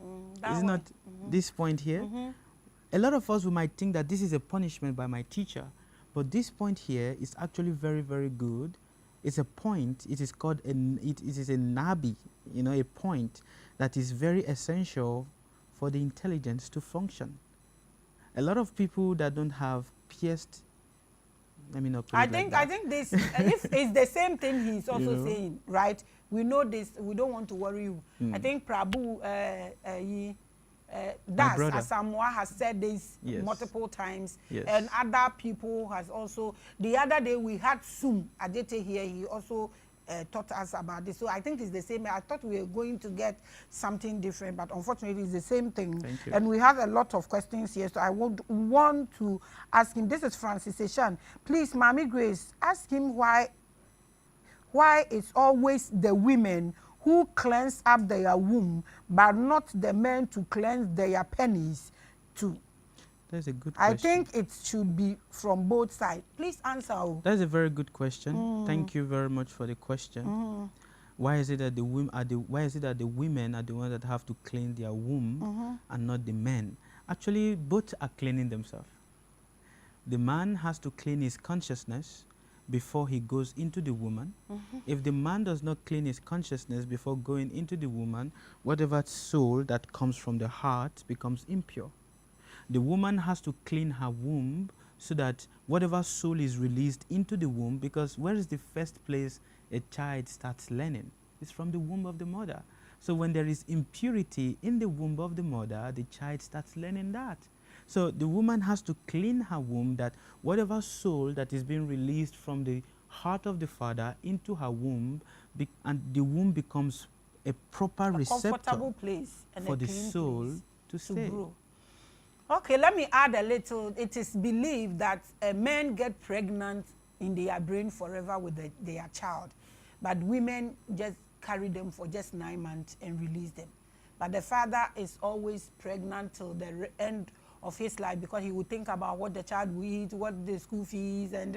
Is it not this point here? A lot of us, we might think that this is a punishment by my teacher. But this point here is actually very, very good. It's a point. It is called, it is a nabi, you know, a point that is very essential for the intelligence to function. A lot of people that don't have pierced, let me not put it like that. I think this, if it's the same thing he's also saying, right? We know this, we don't want to worry you. I think Prabhu, Das Asamoah has said this multiple times, and other people has also. The other day we had Sum Adete here. He also taught us about this. So I think it's the same. I thought we were going to get something different, but unfortunately it's the same thing. Thank you. And we have a lot of questions here, so I would want to ask him. This is Francis Eshan. Please, Mami Grace, ask him why it's always the women who cleanse up their womb, but not the men to cleanse their pennies too. That's a good question. I think it should be from both sides. Please answer. That's a very good question. Thank you very much for the question. Why is it that the women are the women are the ones that have to clean their womb and not the men? Actually, both are cleaning themselves. The man has to clean his consciousness before he goes into the woman. If the man does not clean his consciousness before going into the woman, whatever soul that comes from the heart becomes impure. The woman has to clean her womb so that whatever soul is released into the womb, because where is the first place a child starts learning? It's from the womb of the mother. So when there is impurity in the womb of the mother, the child starts learning that. So the woman has to clean her womb, that whatever soul that is being released from the heart of the father into her womb, and the womb becomes a proper receptor comfortable place and for the soul to stay. Grow. Okay, let me add a little. It is believed that men get pregnant in their brain forever with their child, but women just carry them for just 9 months and release them. but the father is always pregnant till the end of his life because he will think about what the child will eat, what the school fees, and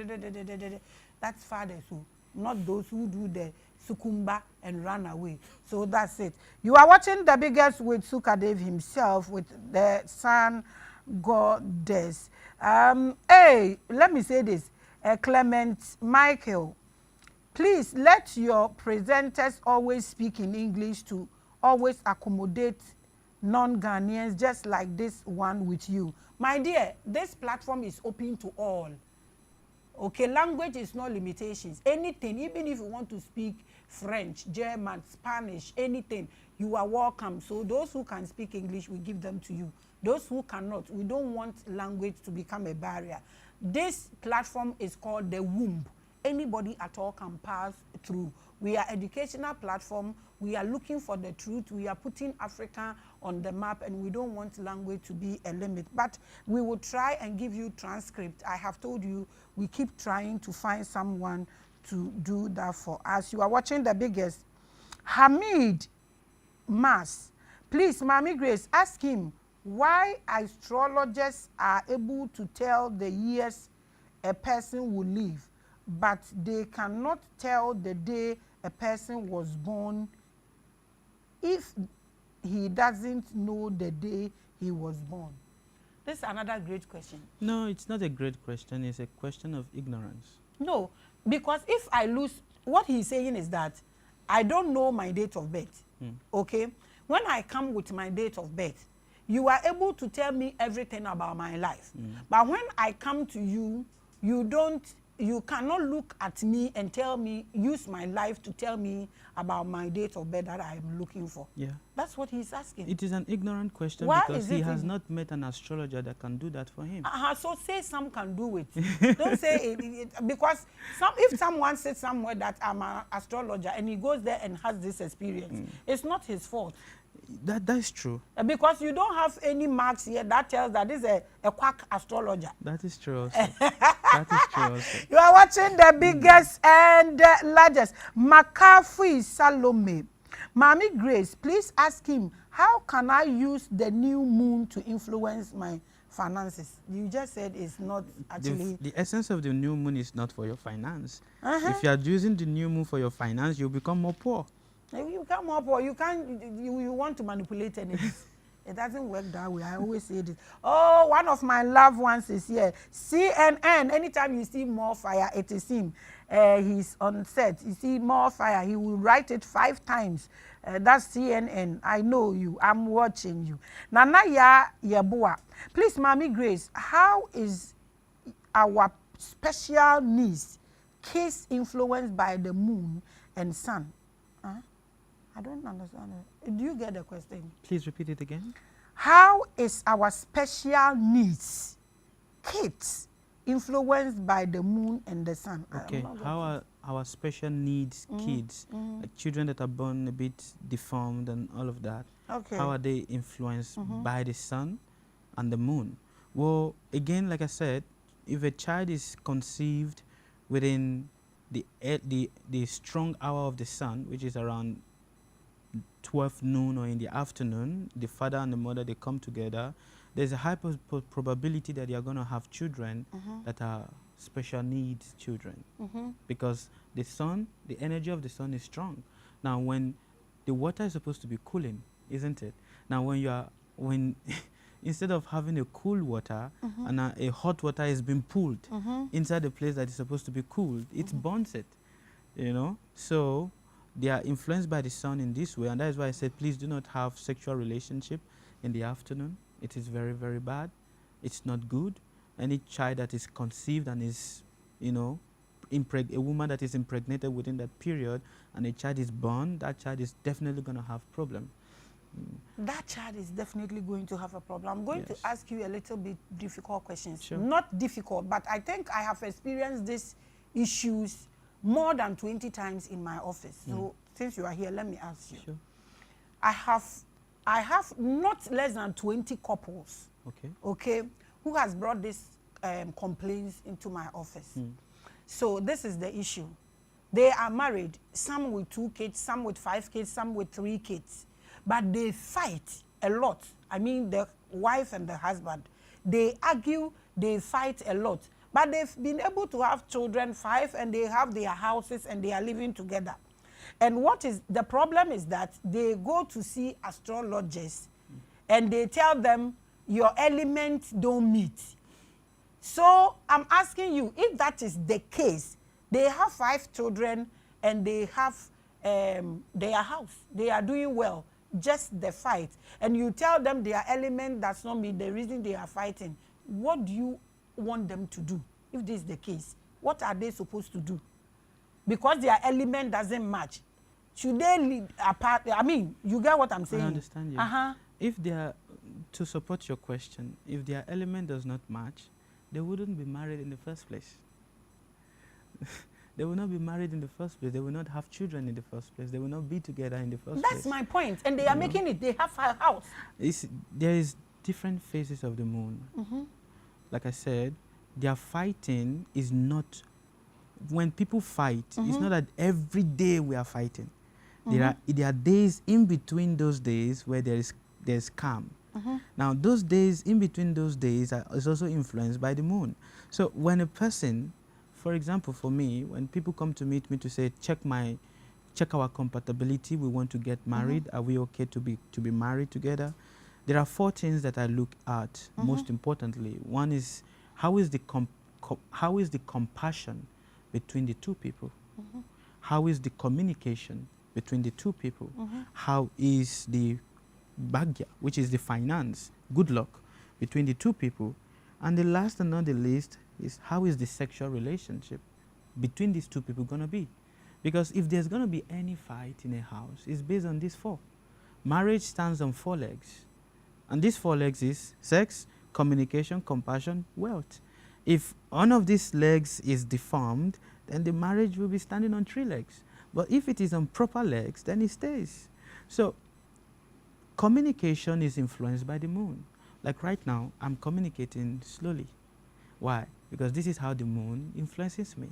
that's fathers who, not those who do the sukumba and run away. So that's it. You are watching The Biggest with Sukadeva himself, with the son goddess. Hey, let me say this. Clement Michael, please let your presenters always speak in English to always accommodate non-Ghanaians, just like this one with you. My dear, this platform is open to all. Okay, language is no limitations. Anything, even if you want to speak French, German, Spanish, anything, you are welcome. So those who can speak English, we give them to you. Those who cannot, we don't want language to become a barrier. This platform is called the womb. Anybody at all can pass through. We are educational platform. We are looking for the truth. We are putting Africa on the map, and we don't want language to be a limit. But we will try and give you transcript. I have told you, we keep trying to find someone to do that for us. You are watching The Biggest. Hamid Mas, please, Mami Grace, ask him why astrologers are able to tell the years a person will live, but they cannot tell the day a person was born if he doesn't know the day he was born. This is another great question. No, it's not a great question. It's a question of ignorance. No, because if I lose, what he's saying is that I don't know my date of birth. Okay? When I come with my date of birth, you are able to tell me everything about my life. But when I come to you, you cannot look at me and tell me, use my life to tell me about my date of birth that I am looking for. Yeah. That's what he's asking. It is an ignorant question. Why because is he it has not met an astrologer that can do that for him. So say some can do it. Don't say it, because if someone says somewhere that I'm an astrologer and he goes there and has this experience, it's not his fault. That is true. Because you don't have any marks here that tells that this is a quack astrologer. That is true also. That is true also. You are watching The Biggest and Largest. McCarthy Salome. Mami Grace, please ask him, how can I use the new moon to influence my finances? You just said it's not actually... The essence of the new moon is not for your finance. If you are using the new moon for your finance, you'll become more poor. You come up or you can't, you want to manipulate anything. It doesn't work that way. I always say this. Oh, one of my loved ones is here. CNN, anytime you see more fire, it is him. He's on set. You see more fire, he will write it 5 times. That's CNN. I know you. I'm watching you. Nanaya Yabua. Please, Mami Grace, how is our special needs case influenced by the moon and sun? I don't understand it. Do you get the question? Please repeat it again. How is our special needs kids influenced by the moon and the sun? Okay, how are our special needs kids, like children that are born a bit deformed and all of that, how are they influenced by the sun and the moon? Well, again, like I said, if a child is conceived within the strong hour of the sun, which is around 12 noon or in the afternoon, the father and the mother, they come together, there's a high probability that they are going to have children that are special needs children, because the sun, the energy of the sun is strong. Now, when the water is supposed to be cooling, isn't it? Now, when instead of having a cool water and a hot water is being pulled inside the place that is supposed to be cooled, it burns it, you know. So they are influenced by the sun in this way, and that is why I said, please do not have sexual relationship in the afternoon. It is very, very bad. It's not good. Any child that is conceived and is, you know, a woman that is impregnated within that period, and a child is born, that child is definitely going to have problem. That child is definitely going to have a problem. I'm going to ask you a little bit difficult questions. Sure. Not difficult, but I think I have experienced these issues more than 20 times in my office. So since you are here, let me ask you. Sure. I have not less than 20 couples, okay, who has brought these complaints into my office. So this is the issue. They are married, some with 2 kids, some with 5 kids, some with 3 kids. but they fight a lot. I mean, the wife and the husband, they argue, they fight a lot. But they've been able to have children, 5, and they have their houses and they are living together. And what is the problem is that they go to see astrologers and they tell them your elements don't meet. So I'm asking you, if that is the case, they have 5 children and they have their house, they are doing well, just the fight, and you tell them their element does not mean the reason they are fighting, what do you want them to do? If this is the case, what are they supposed to do? Because their element doesn't match, should they live apart? I mean, you get what I'm saying? I understand you. If they are, to support your question, if their element does not match, they wouldn't be married in the first place. They will not be married in the first place. They will not have children in the first place. They will not be together in the first place. That's my point. And they are making it. They have a house. There is different phases of the moon. Like I said, their fighting is not, when people fight, it's not that every day we are fighting. There are days in between those days where there's calm. Now, those days, in between those days, is also influenced by the moon. So when a person, for example, for me, when people come to meet me to say, check our compatibility, we want to get married, are we okay to be married together? There are 4 things that I look at most importantly. One is, how is the compassion between the 2 people? How is the communication between the 2 people? How is the bhagya, which is the finance, good luck, between the 2 people? And the last and not the least is, how is the sexual relationship between these 2 people going to be? Because if there's going to be any fight in a house, it's based on these 4. Marriage stands on 4 legs. And these 4 legs is sex, communication, compassion, wealth. If one of these legs is deformed, then the marriage will be standing on 3 legs. But if it is on proper legs, then it stays. So communication is influenced by the moon. Like right now, I'm communicating slowly. Why? Because this is how the moon influences me.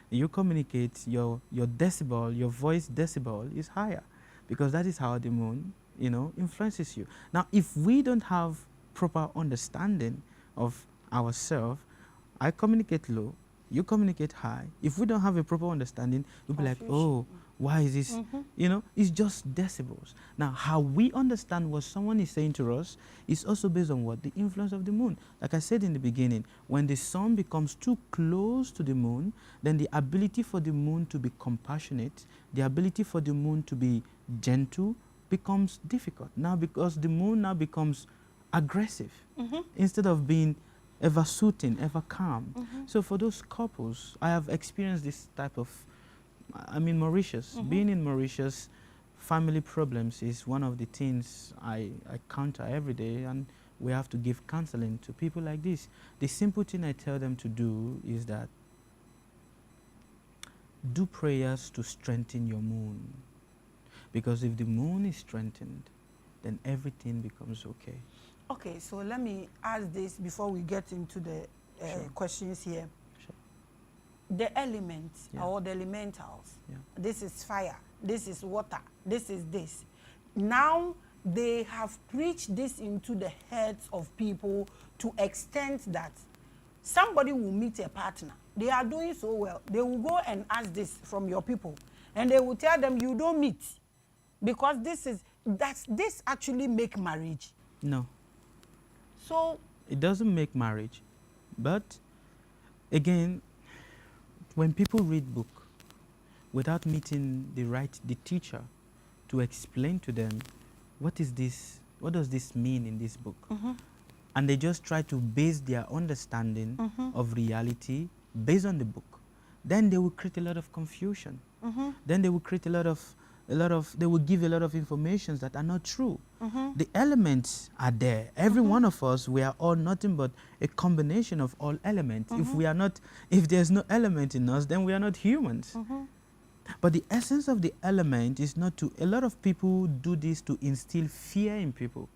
You communicate, your decibel, your voice decibel is higher, because that is how the moon, influences you. Now, if we don't have proper understanding of ourselves, I communicate low, you communicate high. If we don't have a proper understanding, we'll be like, oh, why is this? It's just decibels. Now, how we understand what someone is saying to us is also based on what? The influence of the moon. Like I said in the beginning, when the sun becomes too close to the moon, then the ability for the moon to be compassionate, the ability for the moon to be gentle becomes difficult. Now, because the moon now becomes aggressive instead of being ever soothing, ever calm. So for those couples, I have experienced this type of, I'm in Mauritius. Being in Mauritius, family problems is one of the things I counter every day, and we have to give counseling to people like this. The simple thing I tell them to do is that do prayers to strengthen your moon. Because if the moon is strengthened, then everything becomes okay. Okay, so let me ask this before we get into the questions here. The elements or the elementals, this is fire, this is water, this is this. Now they have preached this into the heads of people to extent that somebody will meet a partner. They are doing so well. They will go and ask this from your people, and they will tell them you don't meet, because this actually make marriage. No. So it doesn't make marriage. But again, when people read book without meeting the teacher to explain to them what does this mean in this book, and they just try to base their understanding of reality based on the book, then they will create a lot of confusion. Then they will create they will give a lot of information that are not true. The elements are there. Every one of us, we are all nothing but a combination of all elements. If there's no element in us, then we are not humans. But the essence of the element is not to, a lot of people do this to instill fear in people,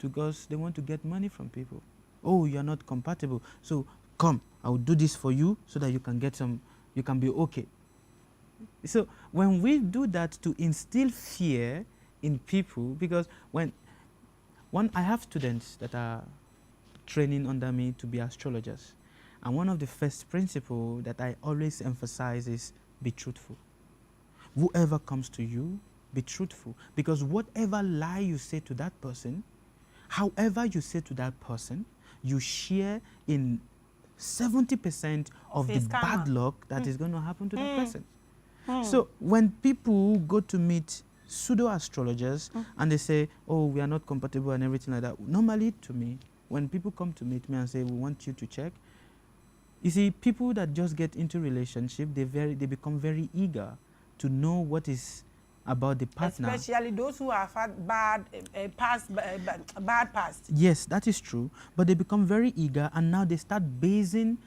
because they want to get money from people. Oh, you're not compatible, so come, I will do this for you so that you can get you can be okay. So when we do that to instill fear in people, because I have students that are training under me to be astrologers, and one of the first principles that I always emphasize is be truthful. Whoever comes to you, be truthful, because whatever lie you say to that person, however you say to that person, you share in 70% of the bad luck that is going to happen to that person. So when people go to meet pseudo-astrologers and they say, oh, we are not compatible and everything like that, normally to me, when people come to meet me and say, we want you to check, you see, people that just get into relationship, they become very eager to know what is about the partner. Especially those who have had bad past. Yes, that is true. But they become very eager, and now they start basing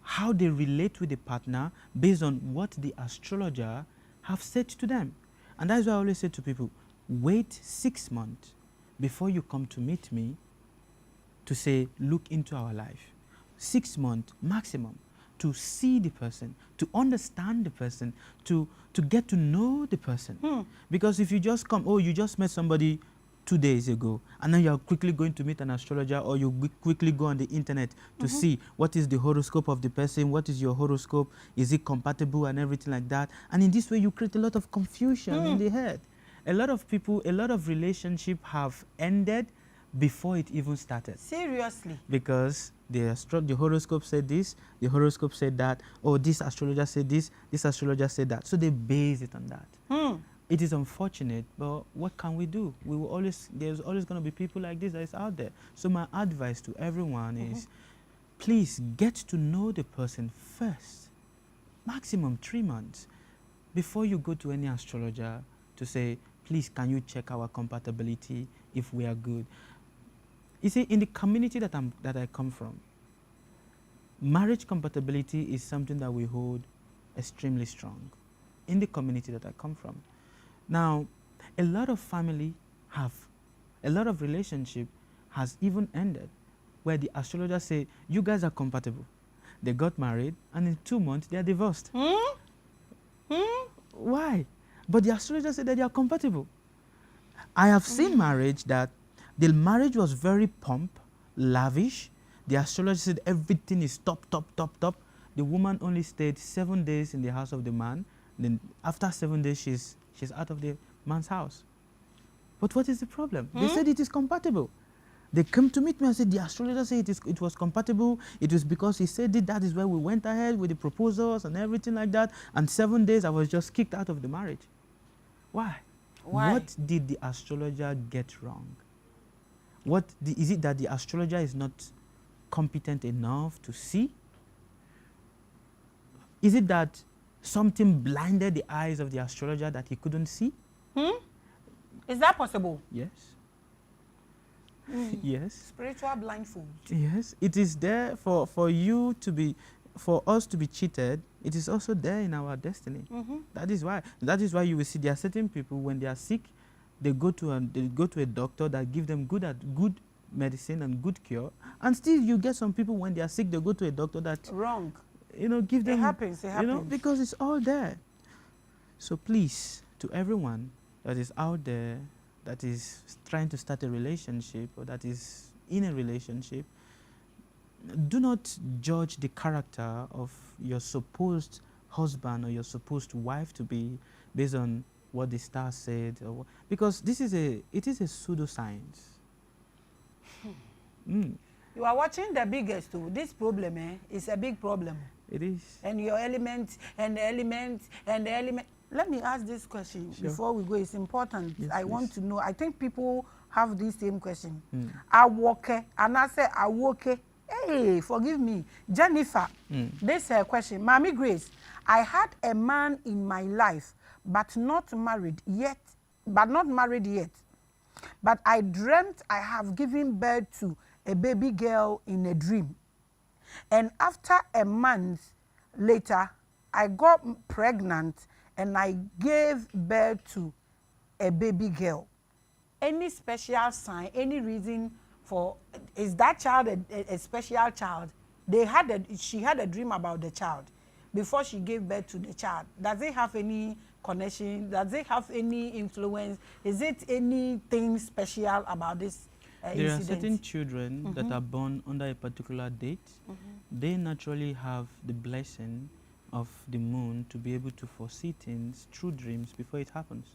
how they relate with the partner based on what the astrologer have said to them. And that's why I always say to people, wait 6 months before you come to meet me to say, look into our life. 6 months maximum to see the person, to understand the person, to get to know the person. Because if you just come, oh, you just met somebody 2 days ago, and then you're quickly going to meet an astrologer, or you quickly go on the internet to see what is the horoscope of the person, what is your horoscope, is it compatible and everything like that. And in this way, you create a lot of confusion in the head. A lot of people, a lot of relationships have ended before it even started. Seriously? Because the horoscope said this, the horoscope said that, oh, this astrologer said this astrologer said that. So they base it on that. It is unfortunate, but what can we do? There's always going to be people like this that is out there. So my advice to everyone is, please get to know the person first, maximum 3 months, before you go to any astrologer to say, please, can you check our compatibility if we are good? You see, in the community that I come from, marriage compatibility is something that we hold extremely strong in the community that I come from. Now, a lot of relationship has even ended where the astrologer say, you guys are compatible. They got married, and in 2 months, they are divorced. Why? But the astrologer said that they are compatible. I have seen marriage that the marriage was very lavish. The astrologer said everything is top. The woman only stayed 7 days in the house of the man. Then after 7 days, she's out of the man's house. But what is the problem? They said it is compatible. They came to meet me and said, the astrologer said it was compatible. It was because he said it. That is why we went ahead with the proposals and everything like that. And 7 days, I was just kicked out of the marriage. Why? What did the astrologer get wrong? Is it that the astrologer is not competent enough to see? Is it that something blinded the eyes of the astrologer that he couldn't see? Is that possible? Yes. Yes. Spiritual blindfold. Yes. It is there for us to be cheated. It is also there in our destiny. That is why you will see there are certain people, when they are sick, they go to a doctor that give them good medicine and good cure, and still you get some people when they are sick, they go to a doctor that wrong. Give them. It happens. Because it's all there. So please, to everyone that is out there that is trying to start a relationship or that is in a relationship, do not judge the character of your supposed husband or your supposed wife to be based on what the star said, because it is a pseudoscience. You are watching the biggest too. This problem is a big problem. It is. And your elements and the elements and the element. Let me ask this question before we go. It's important. Yes, I want please. to know. I think people have this same question. Awoke, and I say awoke. Hey, forgive me, Jennifer. This question, Maame Grace. I had a man in my life, but not married yet. But I dreamt I have given birth to a baby girl in a dream. And after a month later, I got pregnant and I gave birth to a baby girl. Any special sign, any reason for, is that child a special child? She had a dream about the child before she gave birth to the child. Does it have any connection? Does it have any influence? Is it anything special about this There incident? are certain children that are born under a particular date. They naturally have the blessing of the moon to be able to foresee things through dreams before it happens.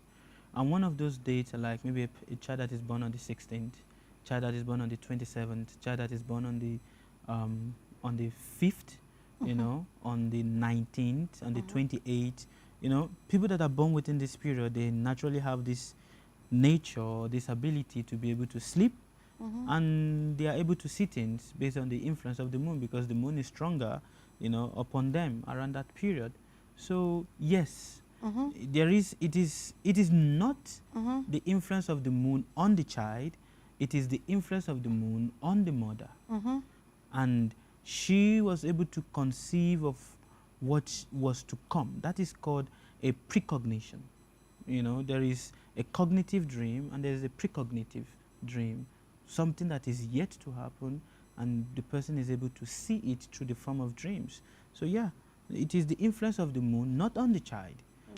And one of those dates are like maybe a child that is born on the 16th, child that is born on the 27th, child that is born on the 5th, you know, on the 19th, on the 28th. You know, people that are born within this period, they naturally have this nature, this ability to be able to sleep, and they are able to see things based on the influence of the moon, because the moon is stronger, you know, upon them around that period. So yes, it is not the influence of the moon on the child, it is the influence of the moon on the mother. And she was able to conceive of what was to come. That is called a precognition. You know, there is a cognitive dream and there is a precognitive dream, something that is yet to happen, and the person is able to see it through the form of dreams. So yeah, it is the influence of the moon, not on the child,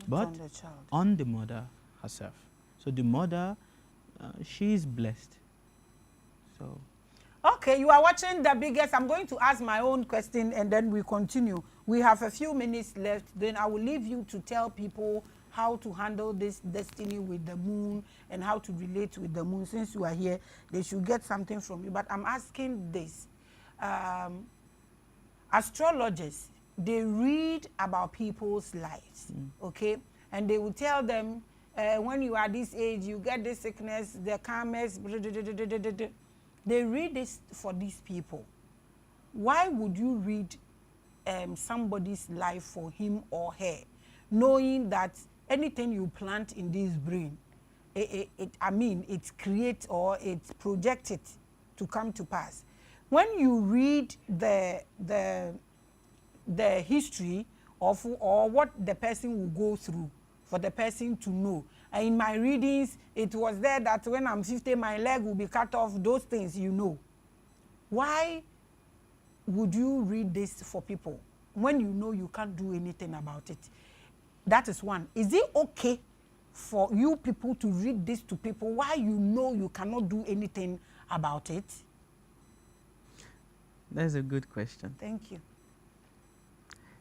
but on the child, on the mother herself. So the mother, she is blessed. So. Okay, you are watching The Biggest. I'm going to ask my own question and then we continue. We have a few minutes left. Then I will leave you to tell people how to handle this destiny with the moon and how to relate with the moon. Since you are here, they should get something from you. But I'm asking this. Astrologers, they read about people's lives, okay? And they will tell them, when you are this age, you get this sickness, the karmas, they read this for these people. Why would you read somebody's life for him or her, knowing that anything you plant in this brain, it creates or it projects it to come to pass? When you read the history of or what the person will go through for the person to know. And in my readings, it was there that when I'm 50, my leg will be cut off, those things you know. Why would you read this for people when you know you can't do anything about it? That is one. Is it okay for you people to read this to people while you know you cannot do anything about it? That's a good question. Thank you.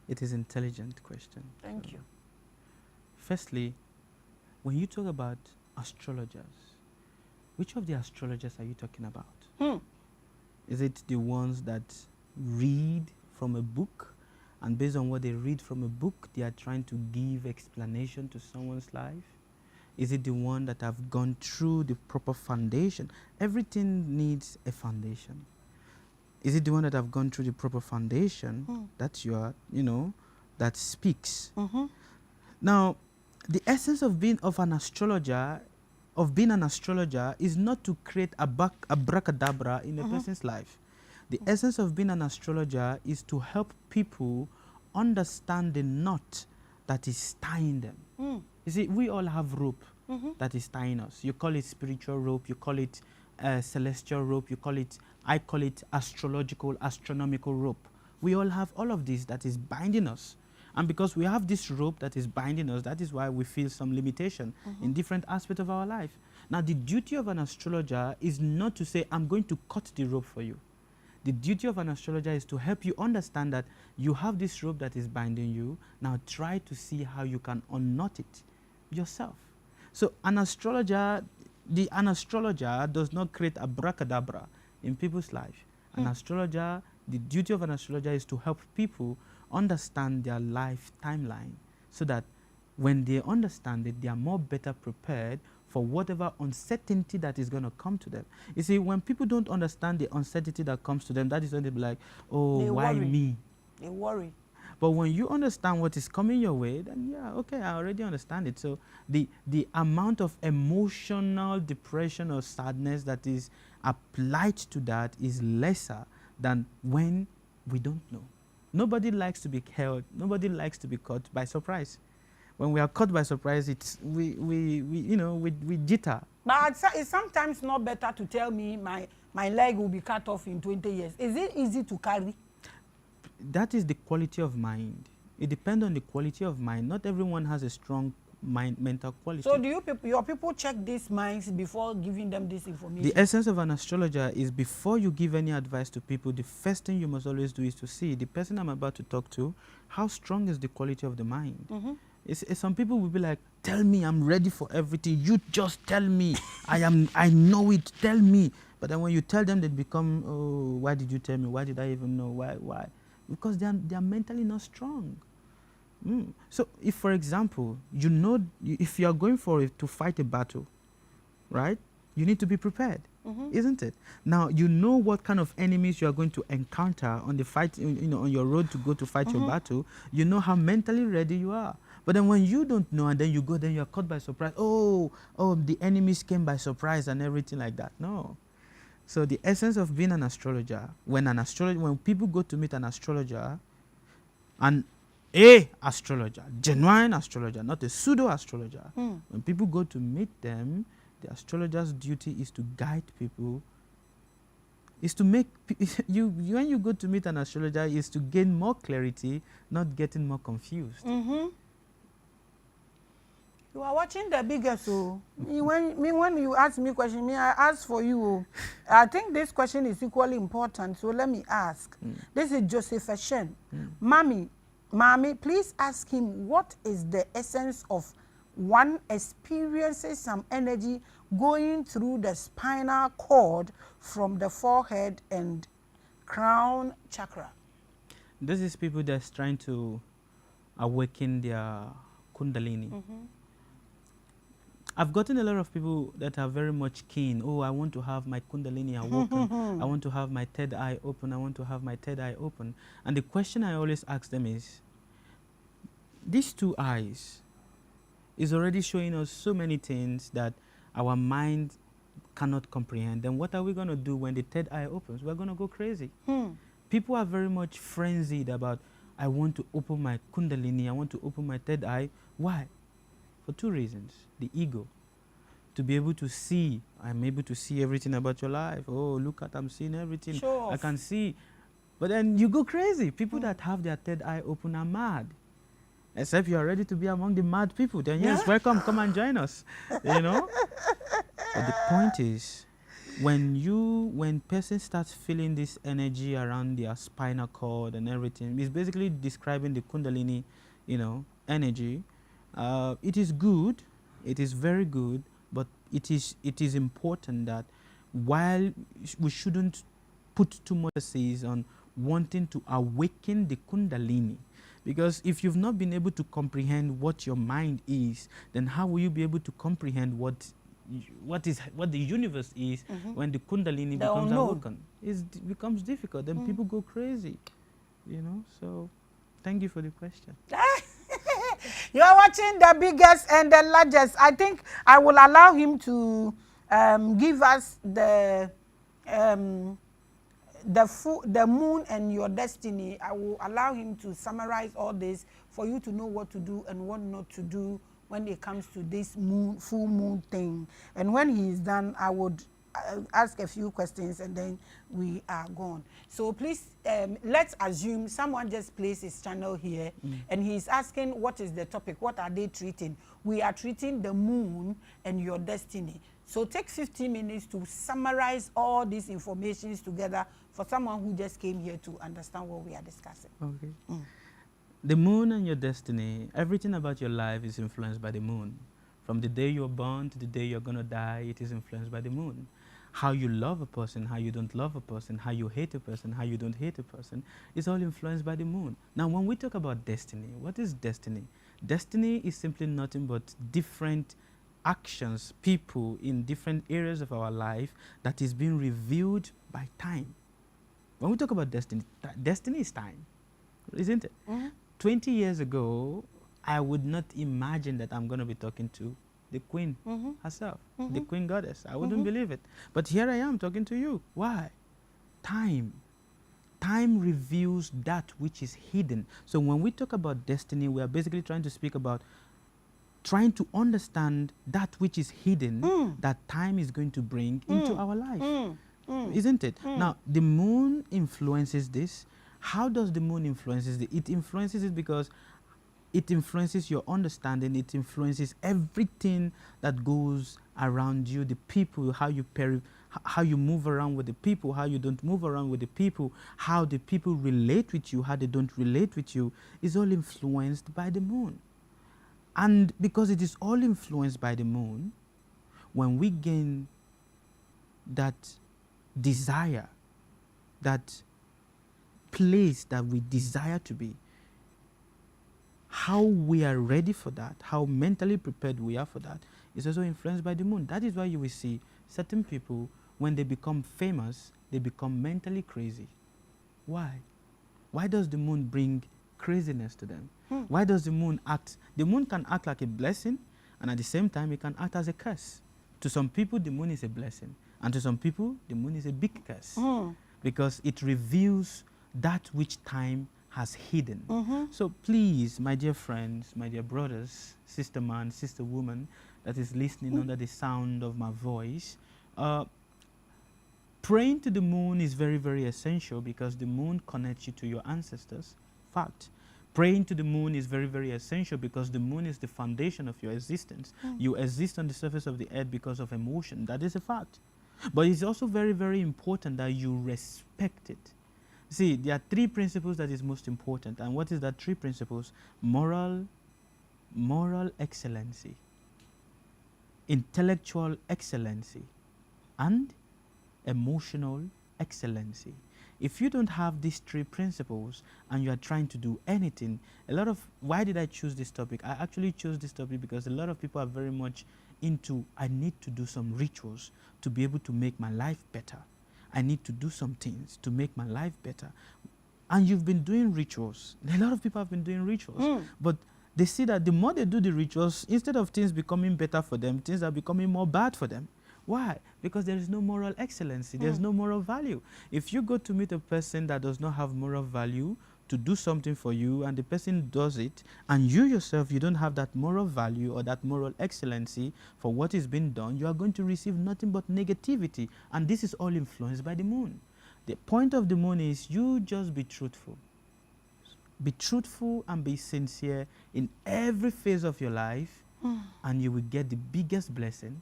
It is an intelligent question. Thank you. Firstly, when you talk about astrologers, which of the astrologers are you talking about? Is it the ones that read from a book, and based on what they read from a book, they are trying to give explanation to someone's life? Is it the one that have gone through the proper foundation? Everything needs a foundation. Is it the one that have gone through the proper foundation that you are, you know, that speaks? Now, the essence of being an astrologer is not to create abracadabra in a person's life. The essence of being an astrologer is to help people understand the knot that is tying them. You see, we all have rope that is tying us. You call it spiritual rope, you call it celestial rope, I call it astrological, astronomical rope. We all have all of this that is binding us. And because we have this rope that is binding us, that is why we feel some limitation in different aspects of our life. Now, the duty of an astrologer is not to say, I'm going to cut the rope for you. The duty of an astrologer is to help you understand that you have this rope that is binding you. Now try to see how you can unknot it yourself. So an astrologer does not create abracadabra in people's life. An astrologer, the duty of an astrologer is to help people understand their life timeline, so that when they understand it, they are more better prepared for whatever uncertainty that is going to come to them. You see, when people don't understand the uncertainty that comes to them, that is when they be like, oh, why me? They worry. But when you understand what is coming your way, then yeah, okay, I already understand it. So the amount of emotional depression or sadness that is applied to that is lesser than when we don't know. Nobody likes to be held, nobody likes to be caught by surprise. When we are caught by surprise, it's we jitter. But it's sometimes not better to tell me my leg will be cut off in 20 years. Is it easy to carry? That is the quality of mind. It depends on the quality of mind. Not everyone has a strong mental quality. So do your people check these minds before giving them this information? The essence of an astrologer is before you give any advice to people, the first thing you must always do is to see the person I'm about to talk to, how strong is the quality of the mind. Some people will be like, tell me, I'm ready for everything. You just tell me. I know it. Tell me. But then when you tell them, they become, oh, why did you tell me? Why did I even know? Why? Because they are mentally not strong. So if, for example, you know, if you are going to fight a battle, right, you need to be prepared, isn't it? Now, you know what kind of enemies you are going to encounter on the fight, on your road to go to fight your battle. You know how mentally ready you are. But then when you don't know and then you go, then you are caught by surprise. Oh, the enemies came by surprise and everything like that. No. So the essence of being an astrologer, when people go to meet an astrologer, and astrologer, genuine astrologer, not a pseudo astrologer. When people go to meet them, the astrologer's duty is to guide people, is to make when you go to meet an astrologer, is to gain more clarity, not getting more confused. You are watching the biggest. So when you ask me question, I ask for you. I think this question is equally important. So let me ask. This is Joseph Ashen. Maame, please ask him what is the essence of one experiences some energy going through the spinal cord from the forehead and crown chakra. This is people that's trying to awaken their kundalini. I've gotten a lot of people that are very much keen. Oh, I want to have my kundalini awoken. I want to have my third eye open. I want to have my third eye open. And the question I always ask them is, these two eyes is already showing us so many things that our mind cannot comprehend. Then what are we going to do when the third eye opens? We're going to go crazy. People are very much frenzied about, I want to open my kundalini. I want to open my third eye. Why? For two reasons. The ego. To be able to see. I'm able to see everything about your life. Oh, look at, I'm seeing everything. Sure. I can see. But then you go crazy. People that have their third eye open are mad. Except you are ready to be among the mad people. Then yes, welcome, come and join us. You know? But the point is, when person starts feeling this energy around their spinal cord and everything, it's basically describing the kundalini, energy. It is good, it is very good, but it is important that while we shouldn't put too much emphasis on wanting to awaken the kundalini, because if you've not been able to comprehend what your mind is, then how will you be able to comprehend what the universe is when the kundalini becomes awoken? It becomes difficult, then people go crazy, So thank you for the question. You are watching the biggest and the largest. I think I will allow him to give us the moon and your destiny. I will allow him to summarize all this for you to know what to do and what not to do when it comes to this full moon thing. And when he is done, I would ask a few questions and then we are gone. So please, let's assume someone just placed his channel here and he's asking what is the topic, what are they treating? We are treating the moon and your destiny. So take 15 minutes to summarize all these informations together for someone who just came here to understand what we are discussing. Okay. The moon and your destiny, everything about your life is influenced by the moon. From the day you're born to the day you're going to die, it is influenced by the moon. How you love a person, how you don't love a person, how you hate a person, how you don't hate a person, is all influenced by the moon. Now, when we talk about destiny, what is destiny? Destiny is simply nothing but different actions, people in different areas of our life that is being revealed by time. When we talk about destiny, destiny is time, isn't it? 20 years ago, I would not imagine that I'm going to be talking to the queen herself, the queen goddess. I wouldn't believe it. But here I am talking to you. Why? Time. Time reveals that which is hidden. So when we talk about destiny, we are basically trying to speak about trying to understand that which is hidden that time is going to bring into our life. Isn't it? Now, the moon influences this. How does the moon influences it? It influences it because it influences your understanding. It influences everything that goes around you, the people, how you move around with the people, how you don't move around with the people, how the people relate with you, how they don't relate with you, is all influenced by the moon. And because it is all influenced by the moon, when we gain that desire, that place that we desire to be, how we are ready for that, how mentally prepared we are for that, is also influenced by the moon. That is why you will see certain people, when they become famous, they become mentally crazy. Why? Why does the moon bring craziness to them? Why does the moon act? The moon can act like a blessing, and at the same time, it can act as a curse. To some people, the moon is a blessing, and to some people, the moon is a big curse, because it reveals that which time has hidden. So please, my dear friends, my dear brothers, sister man, sister woman that is listening under the sound of my voice, praying to the moon is very, very essential, because the moon connects you to your ancestors. Fact. Praying to the moon is very, very essential, because the moon is the foundation of your existence. You exist on the surface of the earth because of emotion. That is a fact. But it's also very, very important that you respect it. See, there are three principles that is most important. And what is that three principles? Moral excellency, intellectual excellency, and emotional excellency. If you don't have these three principles and you are trying to do anything, why did I choose this topic? I actually chose this topic because a lot of people are very much into, I need to do some rituals to be able to make my life better. I need to do some things to make my life better. And you've been doing rituals. A lot of people have been doing rituals. But they see that the more they do the rituals, instead of things becoming better for them, things are becoming more bad for them. Why? Because there is no moral excellency. There's no moral value. If you go to meet a person that does not have moral value to do something for you, and the person does it, and you yourself, you don't have that moral value or that moral excellency for what is being done, you are going to receive nothing but negativity. And this is all influenced by the moon. The point of the moon is you just be truthful. Be truthful and be sincere in every phase of your life, and you will get the biggest blessing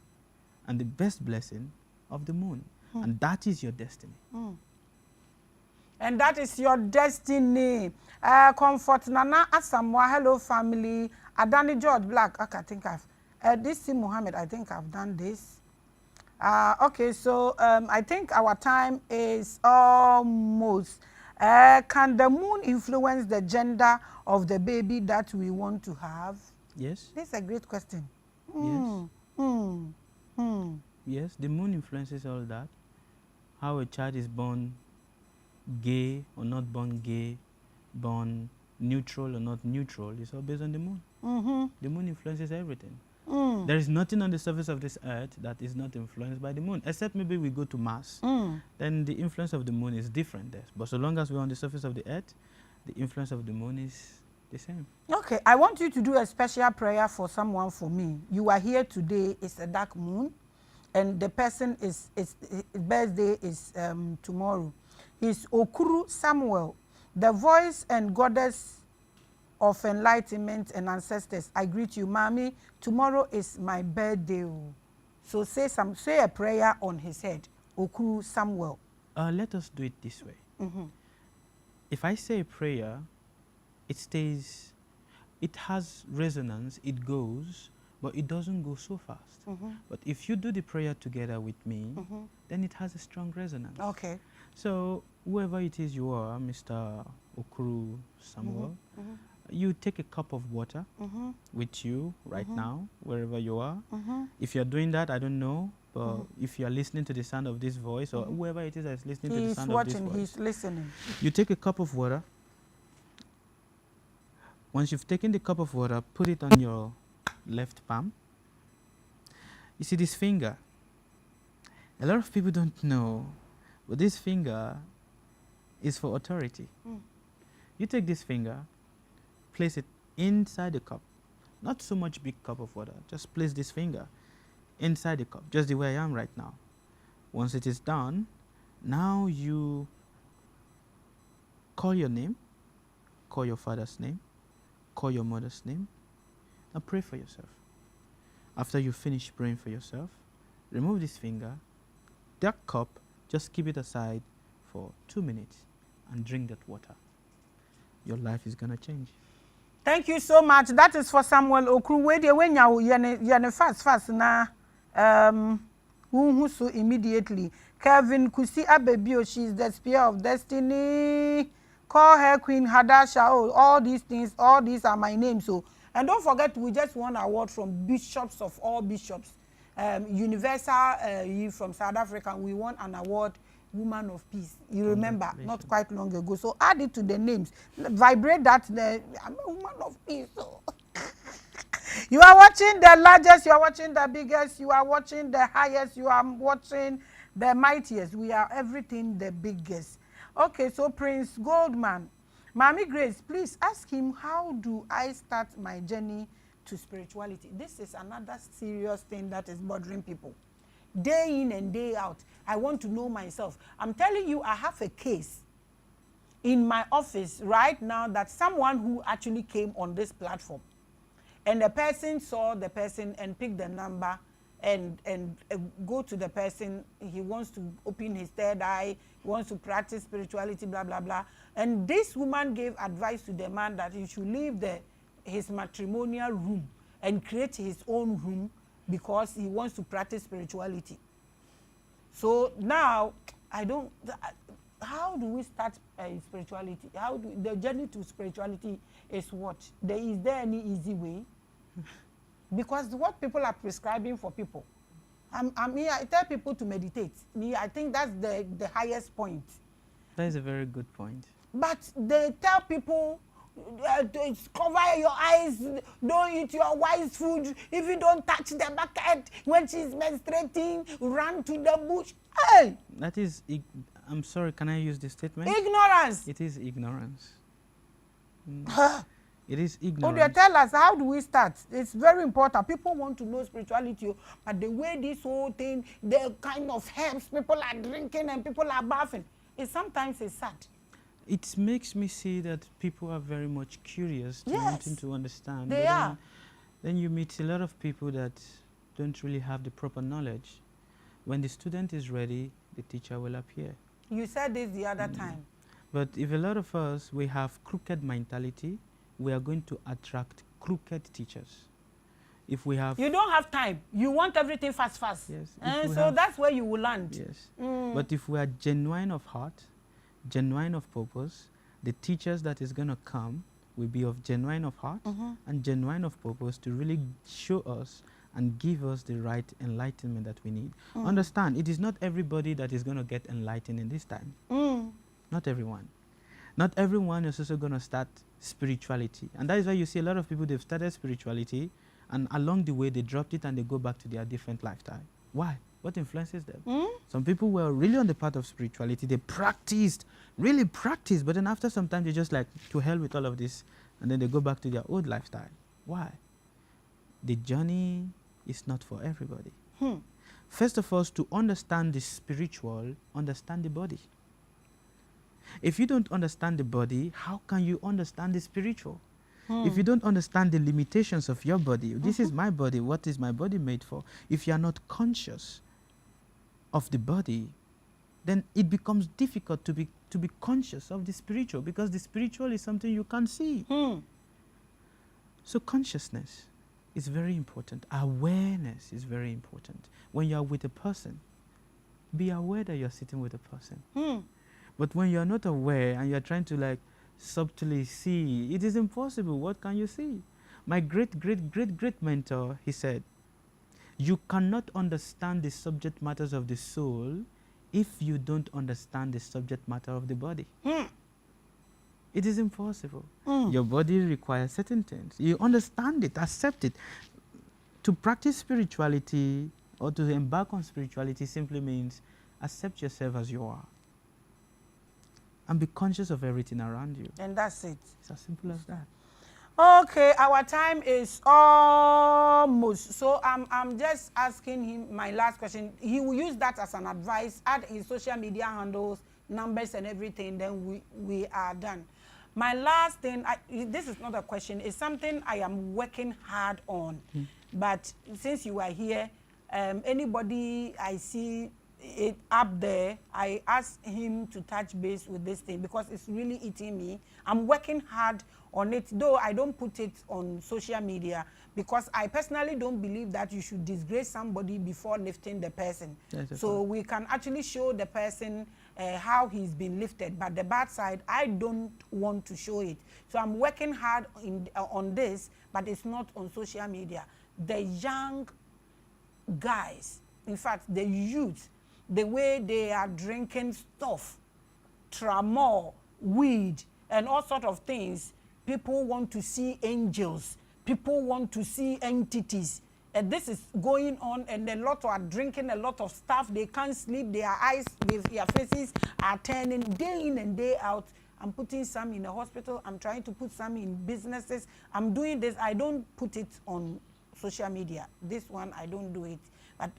and the best blessing of the moon. And that is your destiny. And that is your destiny. Comfort Nana Asamoah, hello family. Adani George Black, okay, I think this is Muhammad, I think I've done this. Okay, so I think our time is almost. Can the moon influence the gender of the baby that we want to have? Yes. This is a great question. Yes. Yes, the moon influences all that. How a child is born gay or not born gay, born neutral or not neutral, is all based on the moon. The moon influences everything. There is nothing on the surface of this earth that is not influenced by the moon, except maybe we go to Mars. Then the influence of the moon is different there. But so long as we're on the surface of the earth, the influence of the moon is the same. Okay, I want you to do a special prayer for someone for me. You are here today, it's a dark moon, and the person his birthday is tomorrow. He's Okuru Samuel, the voice and goddess of enlightenment and ancestors. I greet you, Maame. Tomorrow is my birthday. So say a prayer on his head. Okuru Samuel. Let us do it this way. If I say a prayer, it stays, it has resonance, it goes, but it doesn't go so fast. But if you do the prayer together with me, then it has a strong resonance. Okay. So whoever it is you are, Mr. Okuru Samuel, you take a cup of water with you right now, wherever you are. If you're doing that, I don't know, but if you're listening to the sound of this voice, or whoever it is that's listening to the sound of this voice. He's listening. You take a cup of water. Once you've taken the cup of water, put it on your left palm. You see this finger? A lot of people don't know, but this finger is for authority. You take this finger, place it inside the cup. Not so much big cup of water. Just place this finger inside the cup, just the way I am right now. Once it is done, now you call your name, call your father's name, call your mother's name. Now pray for yourself. After you finish praying for yourself, remove this finger. That cup, just keep it aside for 2 minutes and drink that water. Your life is going to change. Thank you so much. That is for Samuel Okru. When you fast na who so immediately. Kevin Kusi Abebio, she's the spear of destiny. Call her Queen Hadasha. Oh, all these things, all these are my names. So, and don't forget, we just won an award from bishops of all bishops. Universal from South Africa, we won an award, Woman of Peace. You remember, not quite long ago. So add it to the names. Vibrate that. I'm a Woman of Peace. So. You are watching the largest, you are watching the biggest, you are watching the highest, you are watching the mightiest. We are everything the biggest. Okay, so Prince Goldman. Maame Grace, please ask him, how do I start my journey to spirituality? This is another serious thing that is bothering people. Day in and day out, I want to know myself. I'm telling you, I have a case in my office right now that someone who actually came on this platform, and the person saw the person and picked the number and go to the person. He wants to open his third eye, he wants to practice spirituality, blah, blah, blah. And this woman gave advice to the man that he should leave his matrimonial room and create his own room because he wants to practice spirituality. So now, how do we start spirituality? The journey to spirituality is what? Is there any easy way? Because what people are prescribing for people, I tell people to meditate. I think that's the highest point. That is a very good point. But they tell people, cover your eyes, don't eat your wife's food, if you don't touch the bucket when she's menstruating, run to the bush. Hey! That is, I'm sorry, can I use this statement? Ignorance. It is ignorance. It is ignorance. Oh, they tell us, how do we start? It's very important. People want to know spirituality, but the way this whole thing, the kind of herbs people are drinking and people are bathing, sometimes it's sad. It makes me see that people are very much curious, wanting to understand. They are. Then you meet a lot of people that don't really have the proper knowledge. When the student is ready, the teacher will appear. You said this the other time. But if a lot of us, we have crooked mentality, we are going to attract crooked teachers. If we have... You don't have time. You want everything fast. Yes. And so that's where you will land. Yes. But if we are genuine of heart, genuine of purpose, the teachers that is going to come will be of genuine of heart and genuine of purpose to really show us and give us the right enlightenment that we need. Understand, it is not everybody that is going to get enlightened in this time. Not everyone. Not everyone is also going to start spirituality. And that is why you see a lot of people, they've started spirituality, and along the way they dropped it and they go back to their different lifestyle. Why? What influences them? Some people were really on the path of spirituality. They practiced, really practiced, but then after some time they just like, to hell with all of this, and then they go back to their old lifestyle. Why? The journey is not for everybody. First of all, to understand the spiritual, understand the body. If you don't understand the body, how can you understand the spiritual? If you don't understand the limitations of your body, this is my body, what is my body made for? If you are not conscious of the body, then it becomes difficult to be conscious of the spiritual, because the spiritual is something you can't see. So consciousness is very important. Awareness is very important. When you are with a person, be aware that you are sitting with a person. But when you are not aware and you are trying to like subtly see, it is impossible. What can you see? My great mentor, he said, you cannot understand the subject matters of the soul if you don't understand the subject matter of the body. It is impossible. Your body requires certain things. You understand it, accept it. To practice spirituality or to embark on spirituality simply means accept yourself as you are. And be conscious of everything around you. And that's it. It's as simple as that. Okay, our time is almost. So I'm just asking him my last question. He will use that as an advice, add his social media handles, numbers and everything, then we are done. My last thing, this is not a question, it's something I am working hard on. But since you are here, anybody I see it up there, I ask him to touch base with this thing because it's really eating me. I'm working hard on it, though I don't put it on social media because I personally don't believe that you should disgrace somebody before lifting the person. So we can actually show the person how he's been lifted, but the bad side, I don't want to show it. So I'm working hard on this, but it's not on social media. The young guys, in fact, the youth, the way they are drinking stuff, tramol, weed, and all sorts of things, people want to see angels. People want to see entities. And this is going on, and a lot are drinking a lot of stuff. They can't sleep. Their eyes, their faces are turning day in and day out. I'm putting some in a hospital. I'm trying to put some in businesses. I'm doing this. I don't put it on social media. This one, I don't do it. But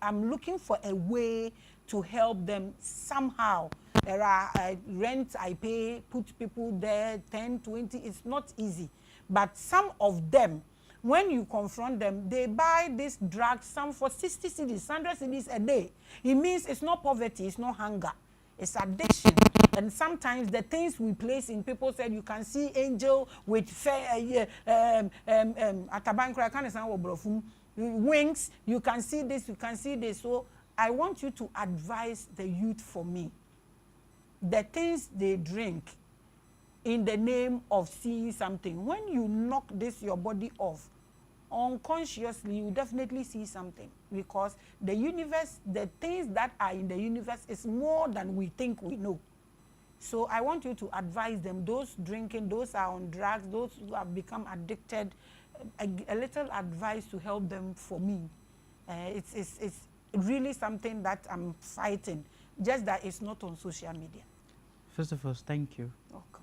I'm looking for a way to help them somehow. There are rent I pay, put people there, 10, 20. It's not easy. But some of them, when you confront them, they buy this drug, some for 60 cedis, 100 cedis a day. It means it's not poverty, it's not hunger. It's addiction. And sometimes the things we place in, people said you can see angel with wings, you can see this, you can see this. So I want you to advise the youth for me. The things they drink in the name of seeing something. When you knock this your body off, unconsciously you definitely see something, because the universe, the things that are in the universe is more than we think we know. So I want you to advise them, those drinking, those are on drugs, those who have become addicted, a little advice to help them for me. It's really something that I'm fighting, just that it's not on social media. First of all, thank you. Welcome.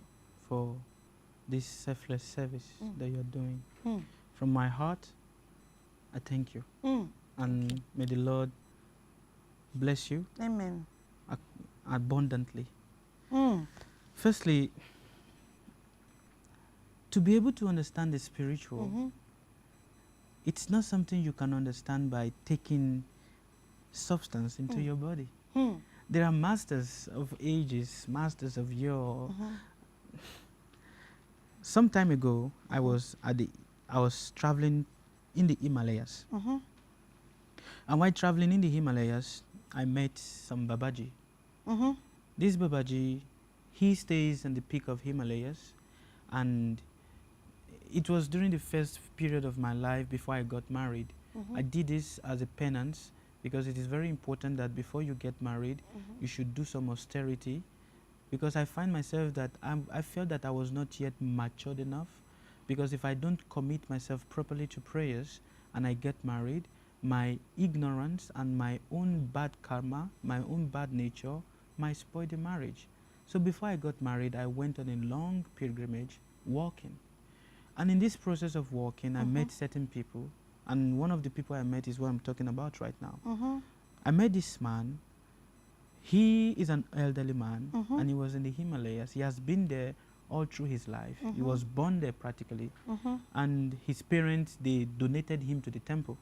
For this selfless service that you're doing. From my heart, I thank you. And may the Lord bless you. Amen. Abundantly. Firstly, to be able to understand the spiritual, it's not something you can understand by taking substance into your body. There are masters of ages, masters of your. Some time ago, I was traveling in the Himalayas. And while traveling in the Himalayas, I met some Babaji. This Babaji, he stays in the peak of Himalayas, and it was during the first period of my life before I got married. I did this as a penance, because it is very important that before you get married, you should do some austerity, because I find myself that I felt that I was not yet matured enough, because if I don't commit myself properly to prayers and I get married, my ignorance and my own bad karma, my own bad nature might spoil the marriage. So before I got married, I went on a long pilgrimage walking. And in this process of walking, I met certain people. And one of the people I met is what I'm talking about right now. I met this man. He is an elderly man, and he was in the Himalayas. He has been there all through his life. He was born there practically. And his parents, they donated him to the temple.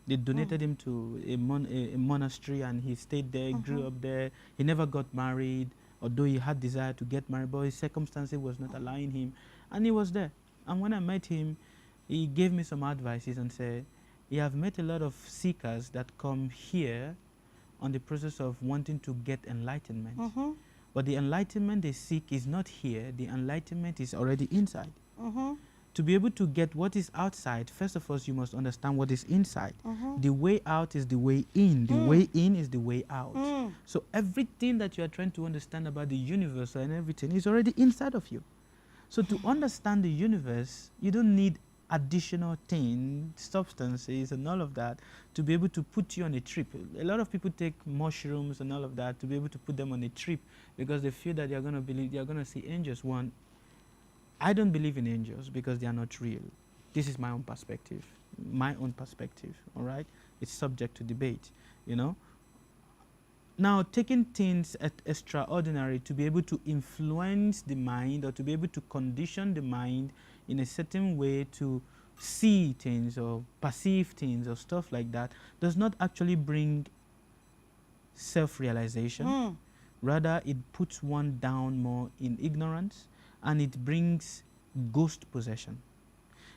They donated him to a monastery, and he stayed there, grew up there. He never got married, although he had desire to get married, but his circumstances was not allowing him. And he was there. And when I met him, he gave me some advices and said, you have met a lot of seekers that come here on the process of wanting to get enlightenment. But the enlightenment they seek is not here. The enlightenment is already inside. To be able to get what is outside, first of all, you must understand what is inside. The way out is the way in. The way in is the way out. So everything that you are trying to understand about the universe and everything is already inside of you. So to understand the universe, you don't need additional things, substances and all of that to be able to put you on a trip. A lot of people take mushrooms and all of that to be able to put them on a trip because they feel that they are going to see angels. One, I don't believe in angels because they are not real. This is my own perspective. My own perspective, all right? It's subject to debate, you know? Now, taking things extraordinary to be able to influence the mind or to be able to condition the mind in a certain way to see things or perceive things or stuff like that does not actually bring self-realization. Rather, it puts one down more in ignorance, and it brings ghost possession.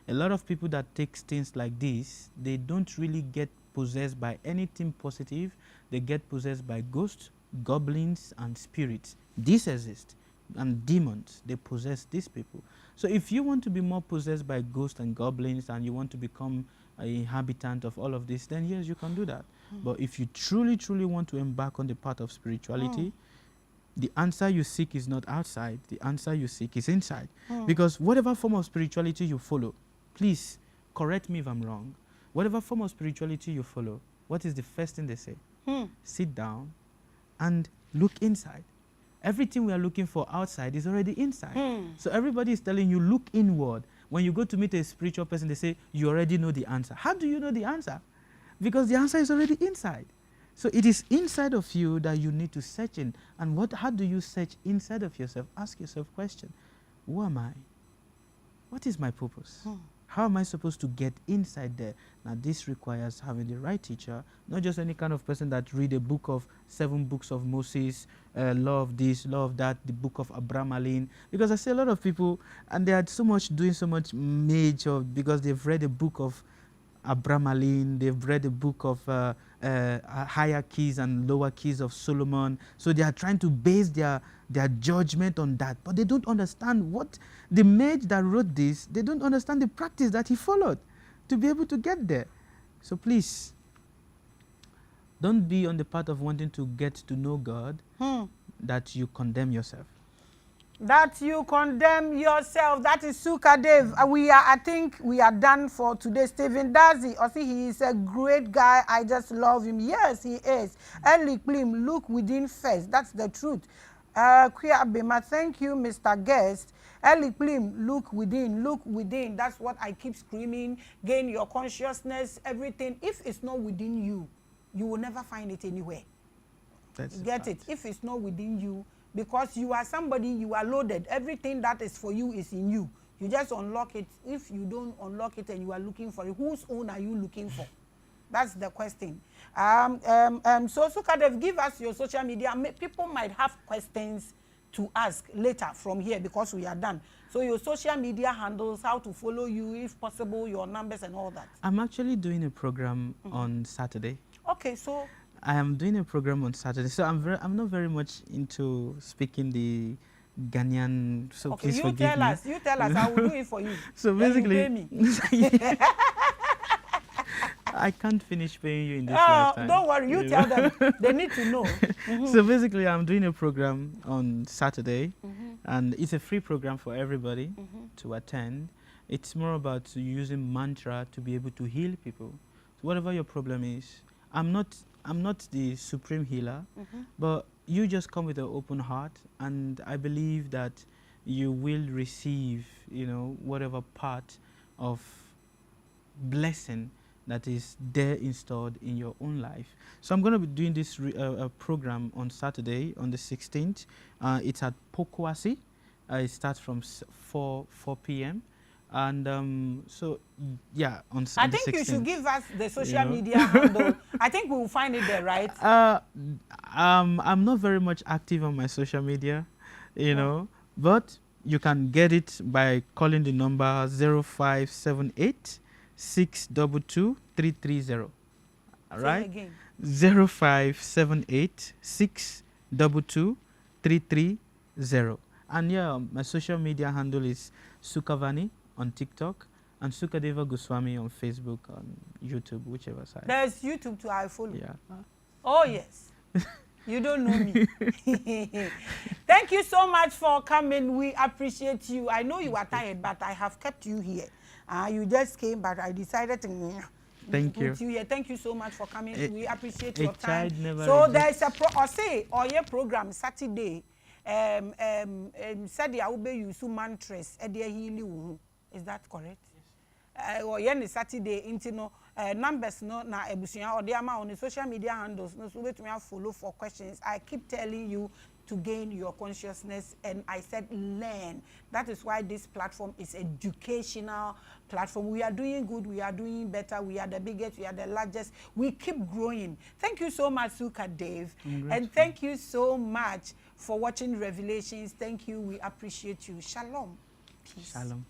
A lot of people that take things like this, they don't really get possessed by anything positive. They get possessed by ghosts, goblins, and spirits. These exist, and demons, they possess these people. So if you want to be more possessed by ghosts and goblins, and you want to become an inhabitant of all of this, then yes, you can do that. But if you truly, truly want to embark on the path of spirituality, the answer you seek is not outside. The answer you seek is inside. Because whatever form of spirituality you follow, please correct me if I'm wrong, whatever form of spirituality you follow, what is the first thing they say? Sit down and look inside. Everything we are looking for outside is already inside. So everybody is telling you, look inward. When you go to meet a spiritual person, they say, you already know the answer. How do you know the answer? Because the answer is already inside. So it is inside of you that you need to search in. And how do you search inside of yourself? Ask yourself a question. Who am I? What is my purpose? How am I supposed to get inside there? Now, this requires having the right teacher, not just any kind of person that read a book of 7 books of Moses, law of this, law of that, the book of Abraham. Because I see a lot of people, and they are doing so much major because they've read a book of Abraham, they've read the book of higher keys and lower keys of Solomon. So they are trying to base their judgment on that. But they don't understand what the mage that wrote this, they don't understand the practice that he followed to be able to get there. So please, don't be on the path of wanting to get to know God that you condemn yourself. That you condemn yourself. That is Sukadeva. I think we are done for today. Stephen Dazi, I see he is a great guy. I just love him. Yes, he is. Eli Klim, look within first. That's the truth. Kuya Abema, thank you, Mr. Guest. Eli Klim, look within, look within. That's what I keep screaming. Gain your consciousness, everything. If it's not within you, you will never find it anywhere. That's Get it? If it's not within you, because you are somebody, you are loaded. Everything that is for you is in you. You just unlock it. If you don't unlock it and you are looking for it, whose own are you looking for? That's the question. So Sukadev, give us your social media. People might have questions to ask later from here because we are done. So your social media handles, how to follow you, if possible, your numbers and all that. I'm actually doing a program on Saturday. Okay, so I am doing a program on Saturday, so I'm not very much into speaking the Ghanaian. So okay, please you forgive tell me. us. You tell us. I will do it for you. So basically, then you pay me. I can't finish paying you in this lifetime. Don't worry. You tell them. They need to know. So basically, I'm doing a program on Saturday, and it's a free program for everybody to attend. It's more about using mantra to be able to heal people. So whatever your problem is, I'm not the supreme healer, but you just come with an open heart, and I believe that you will receive, whatever part of blessing that is there installed in your own life. So I'm going to be doing this program on Saturday, on the 16th. It's at Pokwasi. It starts from 4 p.m. And so, yeah, on I the think 16th, you should give us the social media handle. I think we will find it there, right? I'm not very much active on my social media, but you can get it by calling the number 0578 622 330. All right? 0578 622 330. And yeah, my social media handle is Sukavani on TikTok and Sukadeva Gosvami on Facebook, on YouTube, whichever side. There's YouTube too, I follow. Yeah. Oh, yes. You don't know me. Thank you so much for coming. We appreciate you. I know you are tired, but I have kept you here. You just came, but I decided to Thank you. put you here. Thank you so much for coming. We appreciate your time. So there's a program Saturday. Said I will be use mantras. Is that correct? Yes. Or Saturday, numbers no na ebusuya or the ama on the social media handles no so wait me follow for questions. I keep telling you to gain your consciousness, and I said learn. That is why this platform is educational platform. We are doing good, we are doing better, we are the biggest, we are the largest, we keep growing. Thank you so much, Sukadeva, and thank you so much for watching Revelations. Thank you, we appreciate you. Shalom. Peace. Shalom.